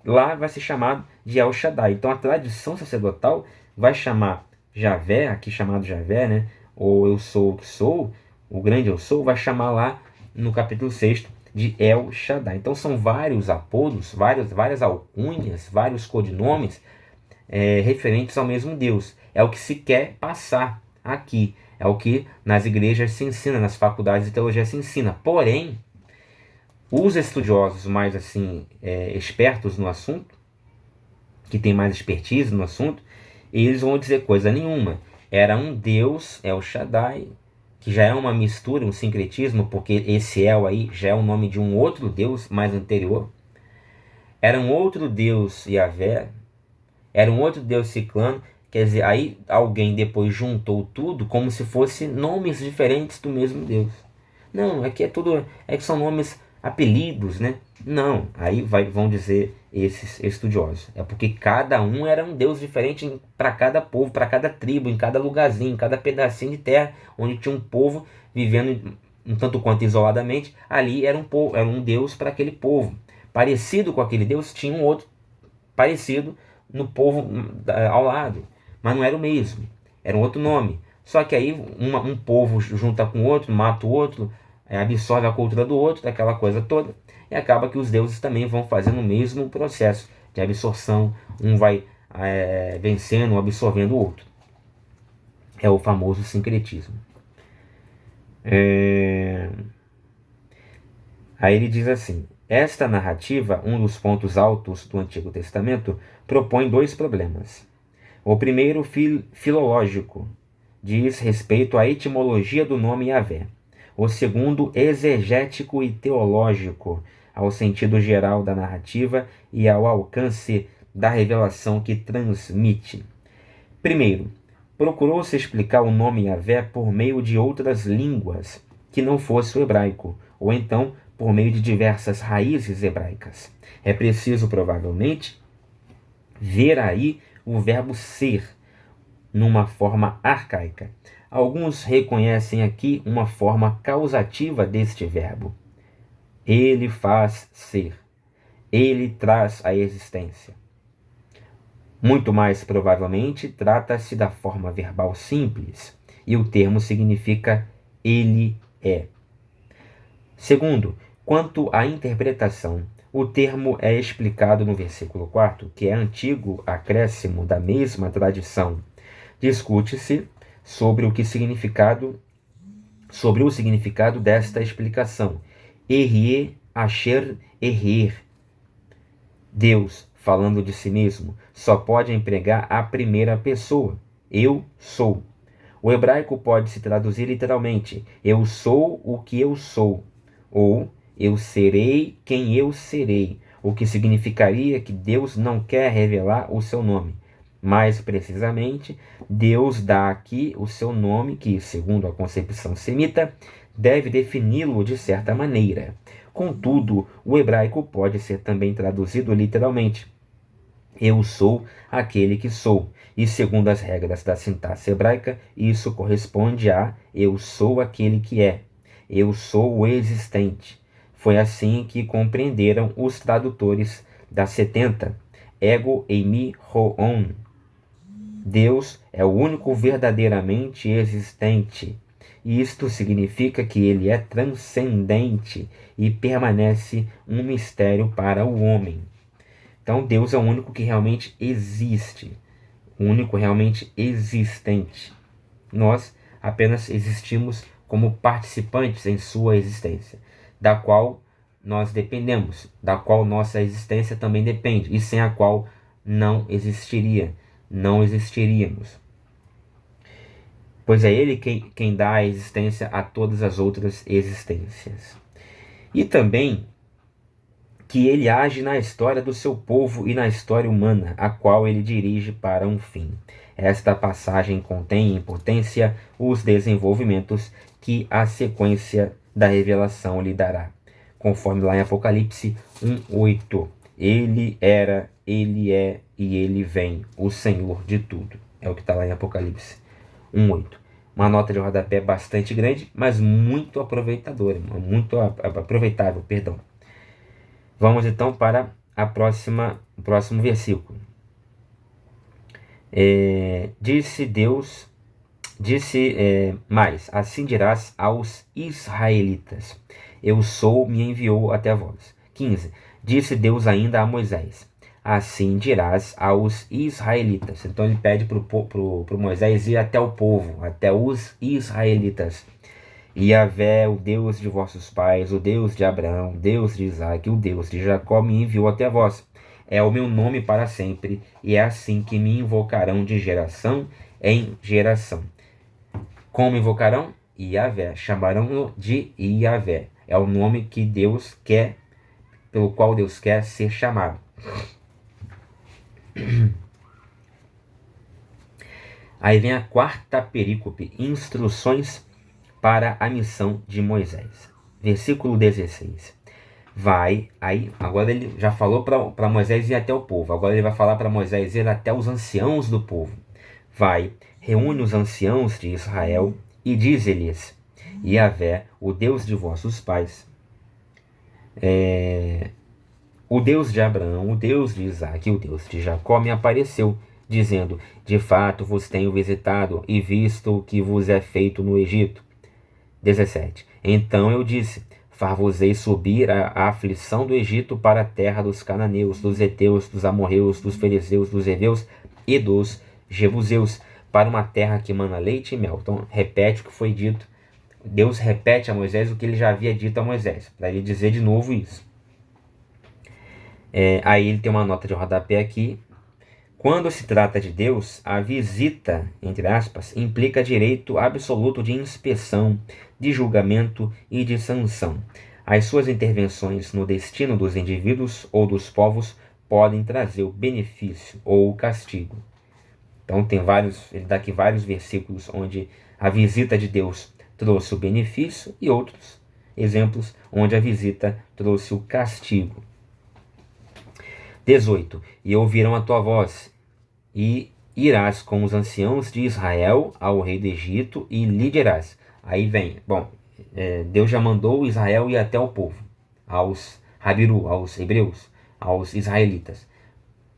lá vai ser chamado de El Shaddai. Então a tradição sacerdotal vai chamar Javé, aqui chamado Javé, né? Ou eu sou o que sou, o grande eu sou, vai chamar lá no capítulo 6 de El Shaddai. Então são vários apodos, várias alcunhas, vários codinomes referentes ao mesmo Deus. É o que se quer passar aqui. É o que nas igrejas se ensina, nas faculdades de teologia se ensina. Porém, os estudiosos mais assim espertos no assunto, que tem mais expertise no assunto, eles vão dizer coisa nenhuma. Era um Deus, El Shaddai, que já é uma mistura, um sincretismo, porque esse El aí já é o nome de um outro Deus mais anterior. Era um outro Deus, Yahvé, era um outro Deus ciclano. Quer dizer, aí alguém depois juntou tudo como se fossem nomes diferentes do mesmo Deus. Não, é que são nomes, apelidos, né? Não, aí vão dizer esses estudiosos. É porque cada um era um Deus diferente para cada povo, para cada tribo, em cada lugarzinho, em cada pedacinho de terra, onde tinha um povo vivendo um tanto quanto isoladamente. Ali era um Deus para aquele povo. Parecido com aquele Deus, tinha um outro parecido no povo ao lado, mas não era o mesmo, era um outro nome. Só que aí um povo junta com o outro, mata o outro, absorve a cultura do outro, aquela coisa toda, e acaba que os deuses também vão fazendo o mesmo processo de absorção, um vai vencendo, absorvendo o outro. É o famoso sincretismo. Aí ele diz assim: esta narrativa, um dos pontos altos do Antigo Testamento, propõe dois problemas. O primeiro, filológico, diz respeito à etimologia do nome Yahvé. O segundo, exegético e teológico, ao sentido geral da narrativa e ao alcance da revelação que transmite. Primeiro, procurou-se explicar o nome Yahvé por meio de outras línguas que não fosse o hebraico, ou então por meio de diversas raízes hebraicas. É preciso, provavelmente, ver aí o verbo ser numa forma arcaica. Alguns reconhecem aqui uma forma causativa deste verbo. Ele faz ser. Ele traz a existência. Muito mais provavelmente, trata-se da forma verbal simples, e o termo significa ele é. Segundo, quanto à interpretação, o termo é explicado no versículo 4, que é antigo acréscimo da mesma tradição. Discute-se sobre o significado desta explicação. Erie, Asher, Erir. Deus, falando de si mesmo, só pode empregar a primeira pessoa. Eu sou. O hebraico pode se traduzir literalmente: eu sou o que eu sou, ou eu serei quem eu serei, o que significaria que Deus não quer revelar o seu nome. Mais precisamente, Deus dá aqui o seu nome, que, segundo a concepção semita, deve defini-lo de certa maneira. Contudo, o hebraico pode ser também traduzido literalmente: eu sou aquele que sou. E segundo as regras da sintaxe hebraica, isso corresponde a eu sou aquele que é. Eu sou o existente. Foi assim que compreenderam os tradutores da 70. Ego eimi hoon. Deus é o único verdadeiramente existente. E isto significa que ele é transcendente e permanece um mistério para o homem. Então Deus é o único que realmente existe, o único realmente existente. Nós apenas existimos como participantes em sua existência, da qual nós dependemos, da qual nossa existência também depende, e sem a qual não existiria, não existiríamos. Pois é Ele quem dá a existência a todas as outras existências. E também que Ele age na história do seu povo e na história humana, a qual Ele dirige para um fim. Esta passagem contém em potência os desenvolvimentos que a sequência da revelação lhe dará. Conforme lá em Apocalipse 1:8. Ele era, Ele é e Ele vem, o Senhor de tudo. É o que está lá em Apocalipse 1:8. Uma nota de rodapé bastante grande, mas muito aproveitadora, muito aproveitável, perdão. Vamos então para o próximo versículo. Mais, assim dirás aos israelitas, eu sou, me enviou até vós. 15. Disse Deus ainda a Moisés, assim dirás aos israelitas. Então ele pede para o Moisés ir até o povo, até os israelitas. Yahvé, o Deus de vossos pais, o Deus de Abraão, Deus de Isaac, o Deus de Jacó, me enviou até vós. É o meu nome para sempre, e é assim que me invocarão de geração em geração. Como invocarão? Yahvé. Chamarão-no de Yahvé. É o nome que Deus quer, pelo qual Deus quer ser chamado. Aí vem a quarta perícope, instruções para a missão de Moisés. Versículo 16. Agora ele já falou para Moisés ir até o povo. Agora ele vai falar para Moisés ir até os anciãos do povo. Vai, reúne os anciãos de Israel e diz-lhes: Yahvé, o Deus de vossos pais, o Deus de Abraão, o Deus de Isaac, o Deus de Jacó me apareceu, dizendo: de fato vos tenho visitado e visto o que vos é feito no Egito. 17. Então eu disse: far-vos-ei subir a aflição do Egito para a terra dos cananeus, dos heteus, dos amorreus, dos fariseus, dos heveus e dos jebuseus, para uma terra que mana leite e mel. Então repete o que foi dito. Deus repete a Moisés o que ele já havia dito a Moisés, para ele dizer de novo isso. Aí ele tem uma nota de rodapé aqui. Quando se trata de Deus, a visita, entre aspas, implica direito absoluto de inspeção, de julgamento e de sanção. As suas intervenções no destino dos indivíduos ou dos povos podem trazer o benefício ou o castigo. Então ele dá aqui vários versículos onde a visita de Deus trouxe o benefício e outros exemplos onde a visita trouxe o castigo. 18. E ouvirão a tua voz, e irás com os anciãos de Israel ao rei do Egito e lhe dirás. Aí vem, Deus já mandou Israel ir até o povo, aos Habiru, aos hebreus, aos israelitas,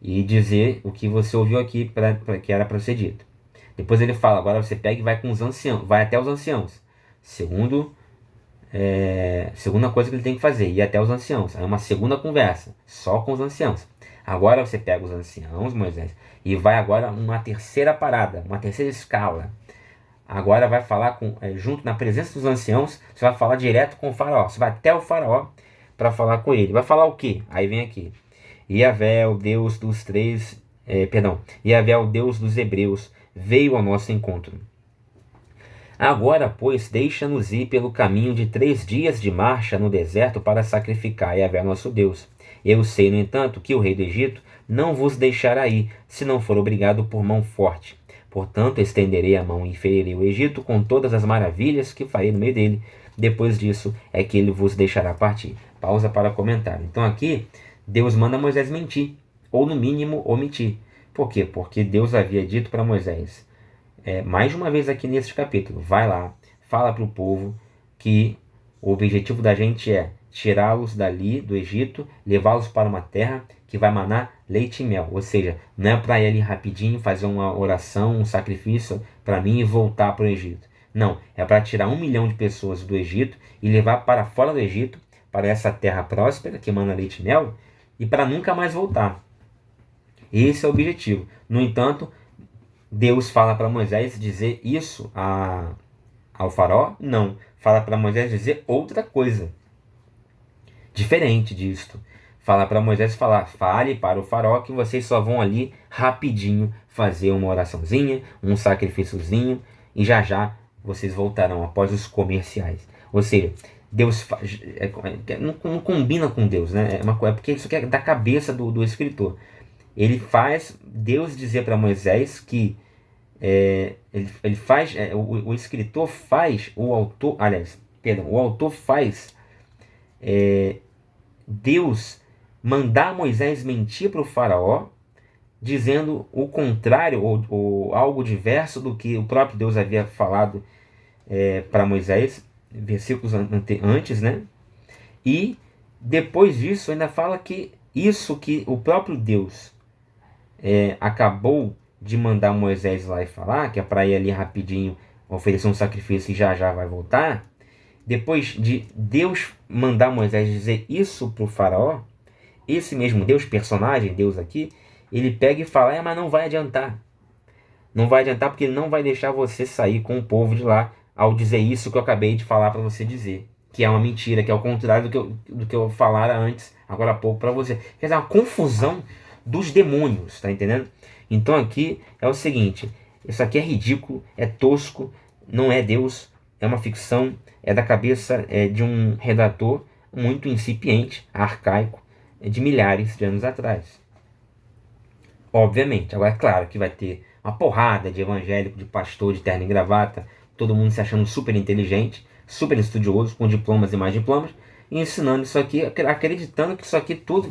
e dizer o que você ouviu aqui para que era procedido. Depois ele fala, agora você pega e vai com os anciãos, vai até os anciãos. Segunda coisa que ele tem que fazer, ir até os anciãos. Aí uma segunda conversa, só com os anciãos. Agora você pega os anciãos, Moisés, e vai agora uma terceira parada, uma terceira escala. Agora vai falar junto na presença dos anciãos, você vai falar direto com o faraó. Você vai até o faraó para falar com ele. Vai falar o quê? Aí vem aqui. Yahvé, o Deus dos Yahvé, o Deus dos hebreus, veio ao nosso encontro. Agora, pois, deixa-nos ir pelo caminho de 3 dias de marcha no deserto para sacrificar a Yahvé nosso Deus. Eu sei, no entanto, que o rei do Egito não vos deixará ir, se não for obrigado por mão forte. Portanto, estenderei a mão e ferirei o Egito com todas as maravilhas que farei no meio dele. Depois disso é que ele vos deixará partir. Pausa para comentar. Então aqui, Deus manda Moisés mentir, ou no mínimo omitir. Por quê? Porque Deus havia dito para Moisés, mais uma vez aqui neste capítulo, vai lá, fala para o povo que o objetivo da gente é tirá-los dali do Egito, levá-los para uma terra que vai manar leite e mel. Ou seja, não é para ir ali rapidinho fazer uma oração, um sacrifício para mim e voltar para o Egito. Não, é para tirar 1 milhão de pessoas do Egito e levar para fora do Egito, para essa terra próspera que emana leite e mel, e para nunca mais voltar. Esse é o objetivo. No entanto, Deus fala para Moisés dizer isso ao faraó? Não. Fala para Moisés dizer outra coisa, diferente disto. Fala para Moisés falar, fale para o faraó que vocês só vão ali rapidinho fazer uma oraçãozinha, um sacrifíciozinho, e já já vocês voltarão após os comerciais. Ou seja, Deus faz, não combina com Deus, né? É porque isso aqui é da cabeça do escritor. Ele faz Deus dizer para Moisés que ele faz, o escritor faz, o autor, aliás, perdão, o autor faz Deus mandar Moisés mentir para o faraó, dizendo o contrário ou algo diverso do que o próprio Deus havia falado para Moisés, versículos antes, né? E depois disso ainda fala que isso que o próprio Deus acabou de mandar Moisés lá e falar, que é para ir ali rapidinho oferecer um sacrifício e já já vai voltar. Depois de Deus mandar Moisés dizer isso para o faraó, esse mesmo Deus, personagem, Deus aqui, ele pega e fala, mas não vai adiantar. Não vai adiantar porque ele não vai deixar você sair com o povo de lá ao dizer isso que eu acabei de falar para você dizer. Que é uma mentira, que é o contrário do que eu falara antes, agora há pouco, para você. Quer dizer, uma confusão dos demônios, tá entendendo? Então aqui é o seguinte, isso aqui é ridículo, é tosco, não é Deus, é uma ficção, é da cabeça de um redator muito incipiente, arcaico, de milhares de anos atrás. Obviamente, agora é claro que vai ter uma porrada de evangélico, de pastor, de terno e gravata, todo mundo se achando super inteligente, super estudioso, com diplomas e mais diplomas, e ensinando isso aqui, acreditando que isso aqui tudo...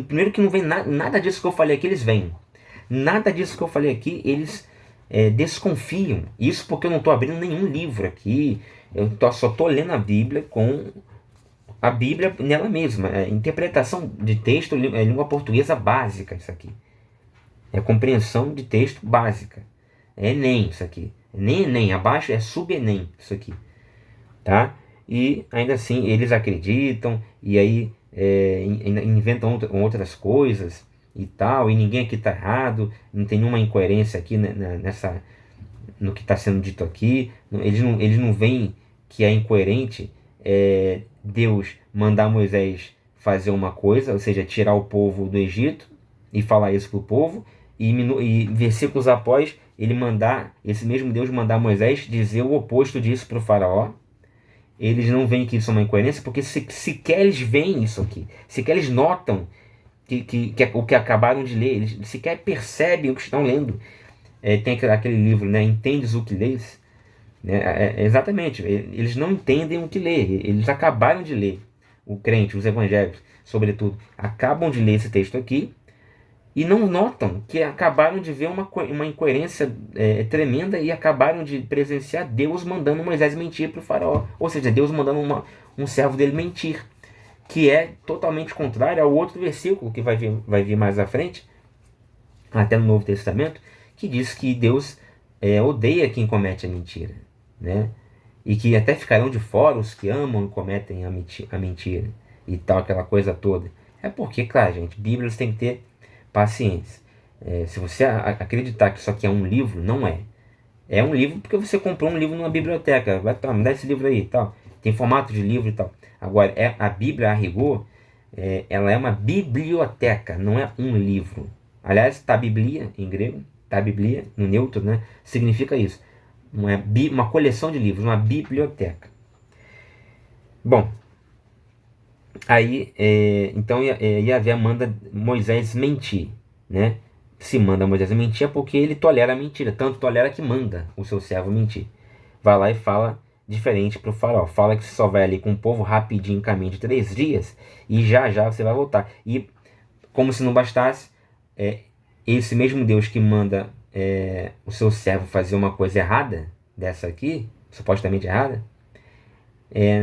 primeiro que não vem nada disso que eu falei aqui, eles vêm. Nada disso que eu falei aqui, eles desconfiam. Isso porque eu não estou abrindo nenhum livro aqui, só estou lendo a Bíblia com a Bíblia nela mesma. Interpretação de texto, é língua portuguesa básica isso aqui. É compreensão de texto básica. É Enem isso aqui. Nem Enem, abaixo é sub-Enem isso aqui. Tá? E ainda assim eles acreditam e aí inventam outras coisas e tal, e ninguém aqui está errado, não tem nenhuma incoerência aqui no que está sendo dito aqui. Eles não veem que é incoerente Deus mandar Moisés fazer uma coisa, ou seja, tirar o povo do Egito e falar isso para o povo, e versículos após esse mesmo Deus mandar Moisés dizer o oposto disso para o faraó. Eles não veem que isso é uma incoerência, porque sequer eles veem isso aqui, sequer eles notam o que acabaram de ler, eles sequer percebem o que estão lendo. Tem aquele livro, né, Entendes o que lês? Exatamente, eles não entendem o que lê, eles acabaram de ler, o crente, os evangélicos, sobretudo, acabam de ler esse texto aqui, e não notam que acabaram de ver uma incoerência tremenda e acabaram de presenciar Deus mandando Moisés mentir para o faraó. Ou seja, Deus mandando um servo dele mentir, que é totalmente contrário ao outro versículo que vai vir mais à frente, até no Novo Testamento, que diz que Deus odeia quem comete a mentira, né? E que até ficarão de fora os que amam e cometem a mentira e tal, aquela coisa toda. É porque, claro, gente, Bíblias tem que ter paciência. Se você acreditar que isso aqui é um livro, não é. É um livro porque você comprou um livro numa biblioteca. Me dá esse livro aí e tal. Tem formato de livro e tal. Agora, a Bíblia, a rigor, ela é uma biblioteca, não é um livro. Aliás, tá Biblia em grego, tá Biblia no neutro, né? Significa isso. Uma coleção de livros, uma biblioteca. Bom, aí, então Yahvé manda Moisés mentir, né? Se manda Moisés mentir é porque ele tolera a mentira, tanto tolera que manda o seu servo mentir. Vai lá e fala diferente para o faraó, fala que você só vai ali com o povo rapidinho, em caminho de 3 dias, e já já você vai voltar. E como se não bastasse, esse mesmo Deus que manda o seu servo fazer uma coisa errada, dessa aqui, supostamente errada,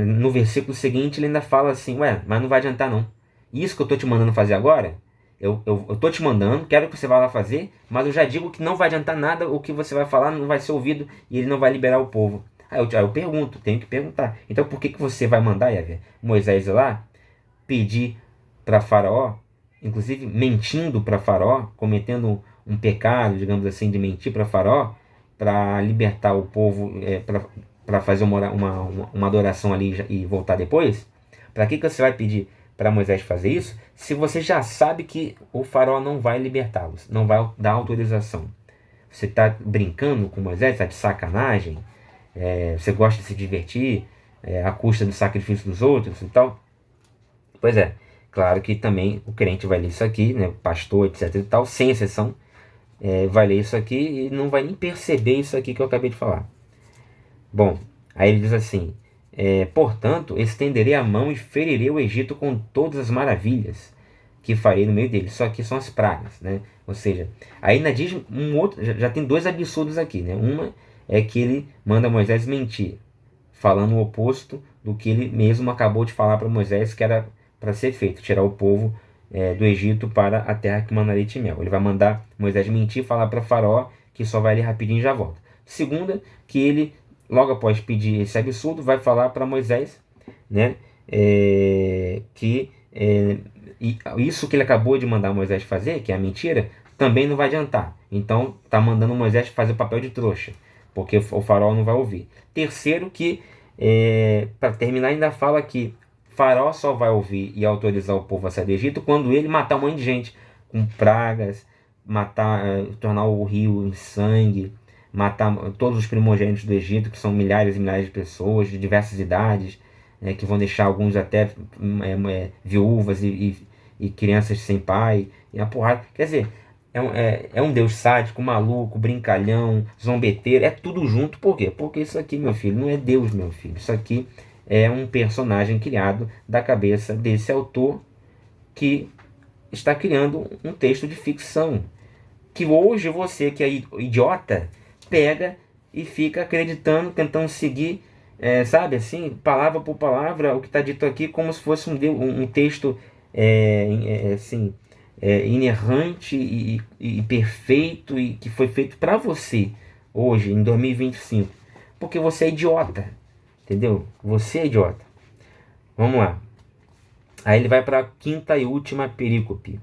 no versículo seguinte ele ainda fala assim, mas não vai adiantar não. Isso que eu estou te mandando fazer agora, eu tô te mandando, quero que você vá lá fazer, mas eu já digo que não vai adiantar nada, o que você vai falar não vai ser ouvido e ele não vai liberar o povo. Aí eu pergunto, tenho que perguntar. Então por que você vai mandar, Yahvé, Moisés ir lá pedir para Faraó, inclusive mentindo para Faraó, cometendo um pecado, digamos assim, de mentir para Faraó, para libertar o povo, para fazer uma adoração ali e voltar depois? Para que você vai pedir para Moisés fazer isso, se você já sabe que o Faraó não vai libertá-los, não vai dar autorização? Você está brincando com Moisés, está de sacanagem? Você gosta de se divertir à custa do sacrifício dos outros e tal? Pois é, claro que também o crente vai ler isso aqui, né, pastor, etc e tal, sem exceção, vai ler isso aqui e não vai nem perceber isso aqui que eu acabei de falar. Bom, aí ele diz assim: portanto, estenderei a mão e ferirei o Egito com todas as maravilhas que farei no meio dele. Isso aqui são as pragas, né? Ou seja, aí ainda diz um outro, já tem dois absurdos aqui, né? Uma é que ele manda Moisés mentir, falando o oposto do que ele mesmo acabou de falar para Moisés que era para ser feito, tirar o povo do Egito para a terra que manda leite e mel. Ele vai mandar Moisés mentir, falar para Faraó que só vai ali rapidinho e já volta. Segunda, que ele logo após pedir esse absurdo, vai falar para Moisés, né, que isso que ele acabou de mandar Moisés fazer, que é a mentira, também não vai adiantar. Então, está mandando Moisés fazer o papel de trouxa, porque o faraó não vai ouvir. Terceiro, que, para terminar, ainda fala que faraó só vai ouvir e autorizar o povo a sair do Egito quando ele matar um monte de gente, com pragas, matar, tornar o rio em sangue, matar todos os primogênitos do Egito, que são milhares e milhares de pessoas de diversas idades, que vão deixar alguns até viúvas e crianças sem pai, e a porrada. Quer dizer, é um Deus sádico, maluco, brincalhão, zombeteiro, é tudo junto. Por quê? Porque isso aqui, meu filho, não é Deus, meu filho. Isso aqui é um personagem criado da cabeça desse autor que está criando um texto de ficção. Que hoje você, que é idiota, pega e fica acreditando, tentando seguir, sabe assim, palavra por palavra, o que está dito aqui, como se fosse um texto assim, inerrante e perfeito e que foi feito para você hoje, em 2025. Porque você é idiota, entendeu? Você é idiota. Vamos lá. Aí ele vai para a quinta e última perícope.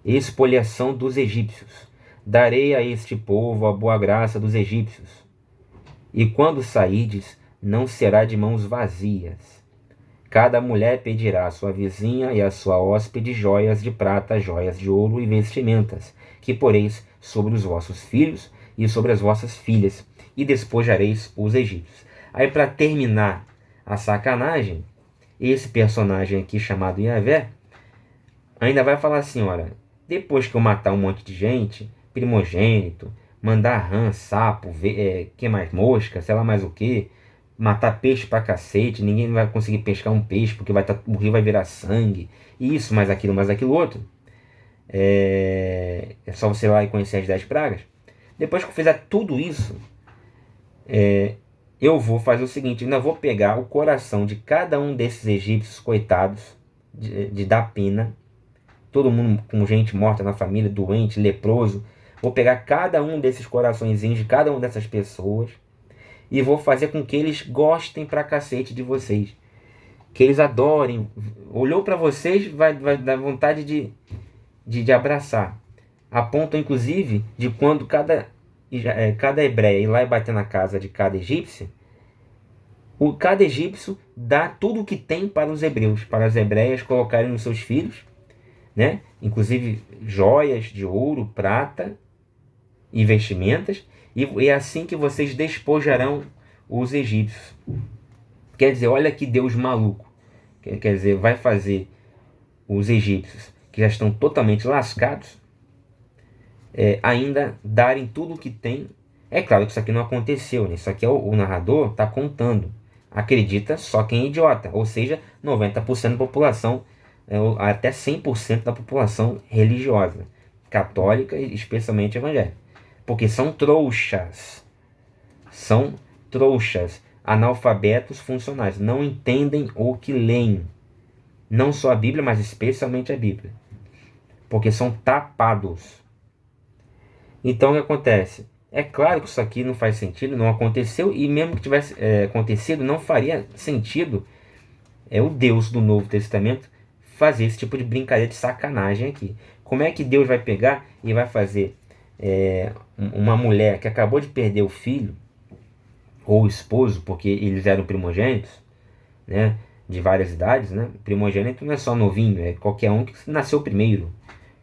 Expoliação dos egípcios. Darei a este povo a boa graça dos egípcios. E quando saídes, não será de mãos vazias. Cada mulher pedirá à sua vizinha e à sua hóspede joias de prata, joias de ouro e vestimentas, que poreis sobre os vossos filhos e sobre as vossas filhas, e despojareis os egípcios. Aí, para terminar a sacanagem, esse personagem aqui chamado Yahvé ainda vai falar assim: olha, depois que eu matar um monte de gente, primogênito, mandar rã, sapo, que mais, mosca, sei lá mais o que, matar peixe pra cacete, ninguém vai conseguir pescar um peixe porque o rio vai virar sangue, isso, mais aquilo outro. É só você ir lá e conhecer as 10 pragas. Depois que eu fizer tudo isso, eu vou fazer o seguinte: ainda vou pegar o coração de cada um desses egípcios coitados, de dar pena, todo mundo com gente morta na família, doente, leproso. Vou pegar cada um desses coraçõezinhos de cada uma dessas pessoas e vou fazer com que eles gostem pra cacete de vocês. Que eles adorem. Olhou pra vocês, vai dar vontade de abraçar. A ponto, inclusive, de quando cada hebreia ir lá e bater na casa de cada egípcio, cada egípcio dá tudo o que tem para os hebreus, para as hebreias colocarem nos seus filhos, né? Inclusive joias de ouro, prata e vestimentas, e é assim que vocês despojarão os egípcios. Quer dizer, olha que Deus maluco. Quer dizer, vai fazer os egípcios, que já estão totalmente lascados, ainda darem tudo o que tem. É claro que isso aqui não aconteceu, né? Isso aqui o narrador está contando. Acredita só quem é idiota, ou seja, 90% da população, até 100% da população religiosa, católica e especialmente evangélica. Porque são trouxas. São trouxas, analfabetos funcionais. Não entendem o que leem. Não só a Bíblia, mas especialmente a Bíblia. porque são tapados. Então o que acontece? É claro que isso aqui não faz sentido, não aconteceu, e mesmo que tivesse acontecido, não faria sentido o Deus do Novo Testamento fazer esse tipo de brincadeira de sacanagem aqui. Como é que Deus vai pegar e vai fazer uma mulher que acabou de perder o filho, ou o esposo, porque eles eram primogênitos, né, de várias idades, né? Primogênito não é só novinho, é qualquer um que nasceu primeiro.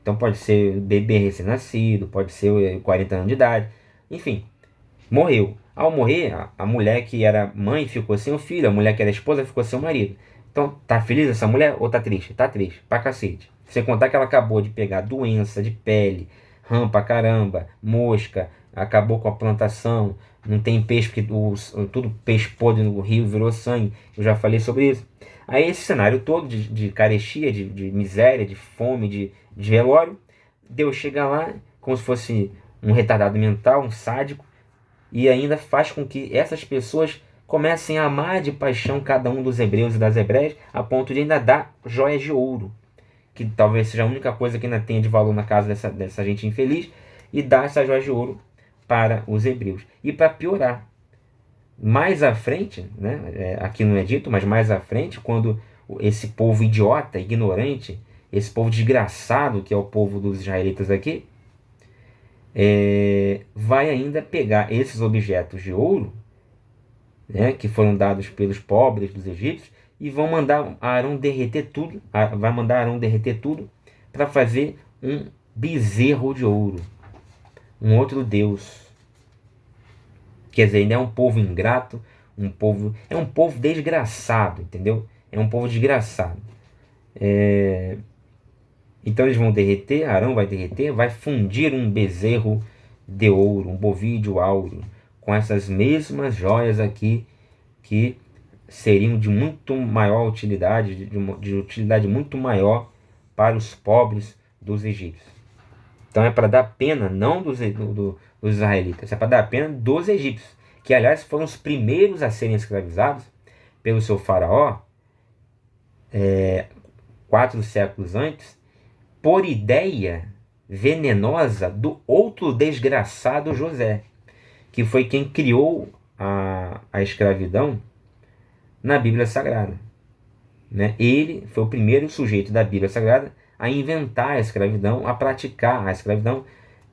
Então pode ser bebê recém-nascido, pode ser 40 anos de idade, enfim, morreu. Ao morrer, a mulher que era mãe ficou sem o filho, a mulher que era esposa ficou sem o marido. Então, tá feliz essa mulher ou tá triste? Tá triste, pra cacete. Sem contar que ela acabou de pegar doença de pele, rã pra caramba, mosca, acabou com a plantação, não tem peixe, porque tudo peixe podre no rio virou sangue. Eu já falei sobre isso. Aí esse cenário todo de carestia, de miséria, de fome, de velório, Deus chega lá como se fosse um retardado mental, um sádico, e ainda faz com que essas pessoas comecem a amar de paixão cada um dos hebreus e das hebreias, a ponto de ainda dar joias de ouro, que talvez seja a única coisa que ainda tenha de valor na casa dessa gente infeliz, e dar essas joias de ouro para os hebreus. E para piorar, mais à frente, né, aqui não é dito, mas mais à frente, quando esse povo idiota, ignorante, esse povo desgraçado que é o povo dos israelitas aqui, vai ainda pegar esses objetos de ouro, né, que foram dados pelos pobres dos egípcios, e vão mandar Arão derreter tudo, vai mandar Arão derreter tudo para fazer um bezerro de ouro, um outro deus. Quer dizer, ainda é um povo ingrato, é um povo desgraçado, entendeu? É um povo desgraçado. Então eles vão derreter, Arão vai derreter, vai fundir um bezerro de ouro, um bovídeo áureo, com essas mesmas joias aqui, que seriam de muito maior utilidade, de utilidade muito maior para os pobres dos egípcios. Então é para dar pena, não dos israelitas, é para dar pena dos egípcios, que aliás foram os primeiros a serem escravizados pelo seu faraó, 4 séculos antes, por ideia venenosa do outro desgraçado José, que foi quem criou a escravidão na Bíblia Sagrada. Né? Ele foi o primeiro sujeito da Bíblia Sagrada a inventar a escravidão, a praticar a escravidão.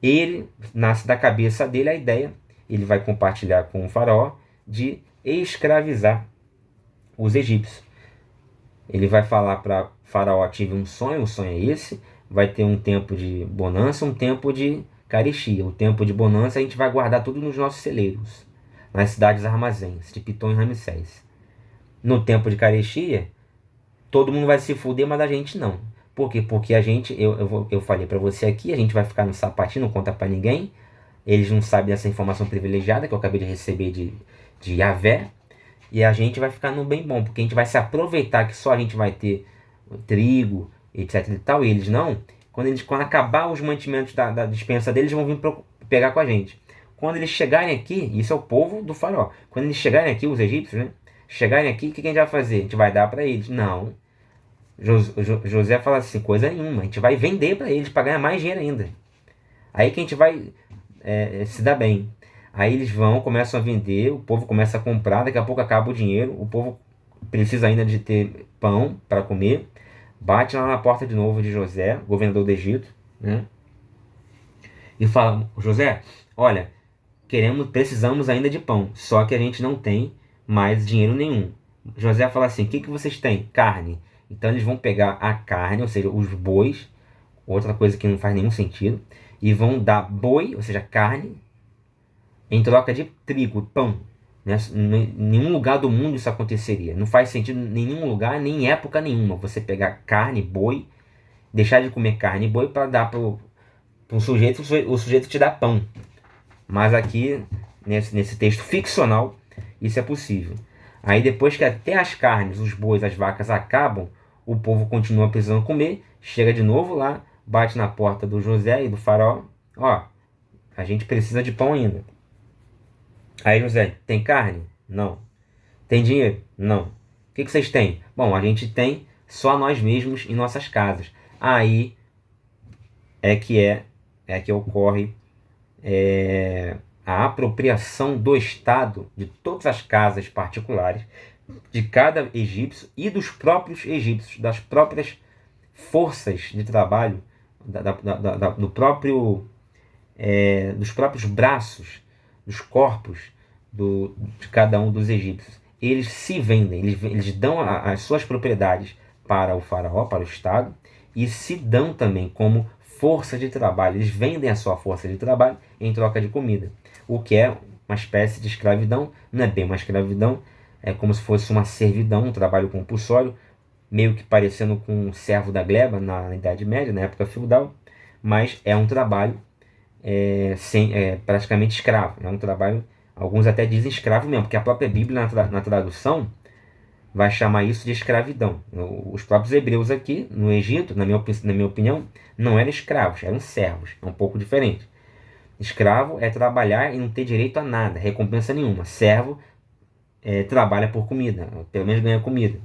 Ele nasce da cabeça dele a ideia, ele vai compartilhar com o faraó, de escravizar os egípcios. Ele vai falar para faraó: tive um sonho, o sonho é esse, vai ter um tempo de bonança, um tempo de carestia. O tempo de bonança a gente vai guardar tudo nos nossos celeiros, nas cidades armazéns, de Pitom e Ramsés. No tempo de carestia, todo mundo vai se fuder, mas a gente não. Por quê? Porque a gente, eu falei para você aqui, a gente vai ficar no sapatinho, não conta para ninguém. Eles não sabem dessa informação privilegiada que eu acabei de receber de Yahvé. E a gente vai ficar no bem bom, porque a gente vai se aproveitar que só a gente vai ter trigo, etc e tal, e eles não. Quando acabar os mantimentos da dispensa deles, vão vir pegar com a gente. Quando eles chegarem aqui, isso é o povo do faraó. Quando eles chegarem aqui, os egípcios, né? Chegarem aqui, o que a gente vai fazer? A gente vai dar para eles? Não. José fala assim: coisa nenhuma, a gente vai vender para eles para ganhar mais dinheiro ainda. Aí que a gente vai se dar bem. Aí eles começam a vender, o povo começa a comprar, daqui a pouco acaba o dinheiro, o povo precisa ainda de ter pão para comer, bate lá na porta de novo de José, governador do Egito, né? E fala: José, olha, precisamos ainda de pão, só que a gente não tem mais dinheiro nenhum. José fala assim: o que vocês têm? Carne. Então eles vão pegar a carne, ou seja, os bois, outra coisa que não faz nenhum sentido, e vão dar boi, ou seja, carne, em troca de trigo, pão. Né? Em nenhum lugar do mundo isso aconteceria. Não faz sentido em nenhum lugar, nem em época nenhuma, você pegar carne, boi, deixar de comer carne e boi para dar para o sujeito, o sujeito te dá pão. Mas aqui, nesse texto ficcional, isso é possível. Aí depois que até as carnes, os bois, as vacas acabam, o povo continua precisando comer, chega de novo lá, bate na porta do José e do faraó: ó, a gente precisa de pão ainda. Aí José: tem carne? Não. Tem dinheiro? Não. O que vocês têm? Bom, a gente tem só nós mesmos em nossas casas. Aí é que ocorre a apropriação do Estado de todas as casas particulares de cada egípcio e dos próprios egípcios, das próprias forças de trabalho, do próprio, dos próprios braços, dos corpos de cada um dos egípcios. Eles se vendem, eles dão as suas propriedades para o faraó, para o Estado, e se dão também como força de trabalho. Eles vendem a sua força de trabalho em troca de comida, o que é uma espécie de escravidão. Não é bem uma escravidão, é como se fosse uma servidão, um trabalho compulsório, meio que parecendo com um servo da gleba na Idade Média, na época feudal, mas é um trabalho praticamente escravo. É um trabalho, alguns até dizem escravo mesmo, porque a própria Bíblia na tradução vai chamar isso de escravidão. Os próprios hebreus aqui no Egito, na minha opinião, não eram escravos, eram servos. É um pouco diferente. Escravo é trabalhar e não ter direito a nada, recompensa nenhuma. Servo trabalha por comida, pelo menos ganha comida.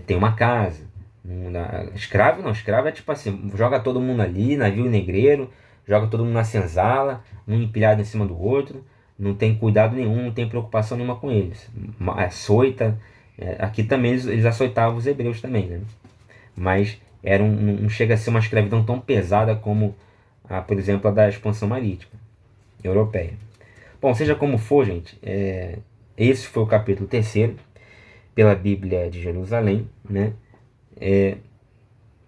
Tem uma casa. Escravo não, escravo é tipo assim, joga todo mundo ali, navio negreiro, joga todo mundo na senzala, um empilhado em cima do outro, não tem cuidado nenhum, não tem preocupação nenhuma com eles. Açoita, aqui também eles açoitavam os hebreus também, né? Mas não chega a ser uma escravidão tão pesada como, por exemplo, a da expansão marítima europeia. Bom, seja como for, gente, esse foi o capítulo 3º, pela Bíblia de Jerusalém, né?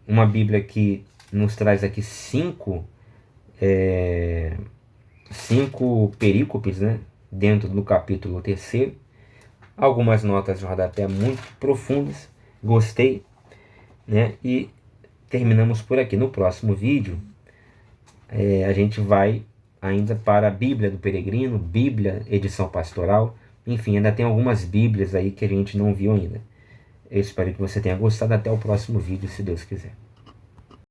Uma Bíblia que nos traz aqui cinco perícopes, né? Dentro do capítulo 3º. Algumas notas de rodapé muito profundas, gostei, né? E terminamos por aqui. No próximo vídeo, a gente vai ainda para a Bíblia do Peregrino, Bíblia edição pastoral, enfim, ainda tem algumas Bíblias aí que a gente não viu ainda. Eu espero que você tenha gostado. Até o próximo vídeo, se Deus quiser.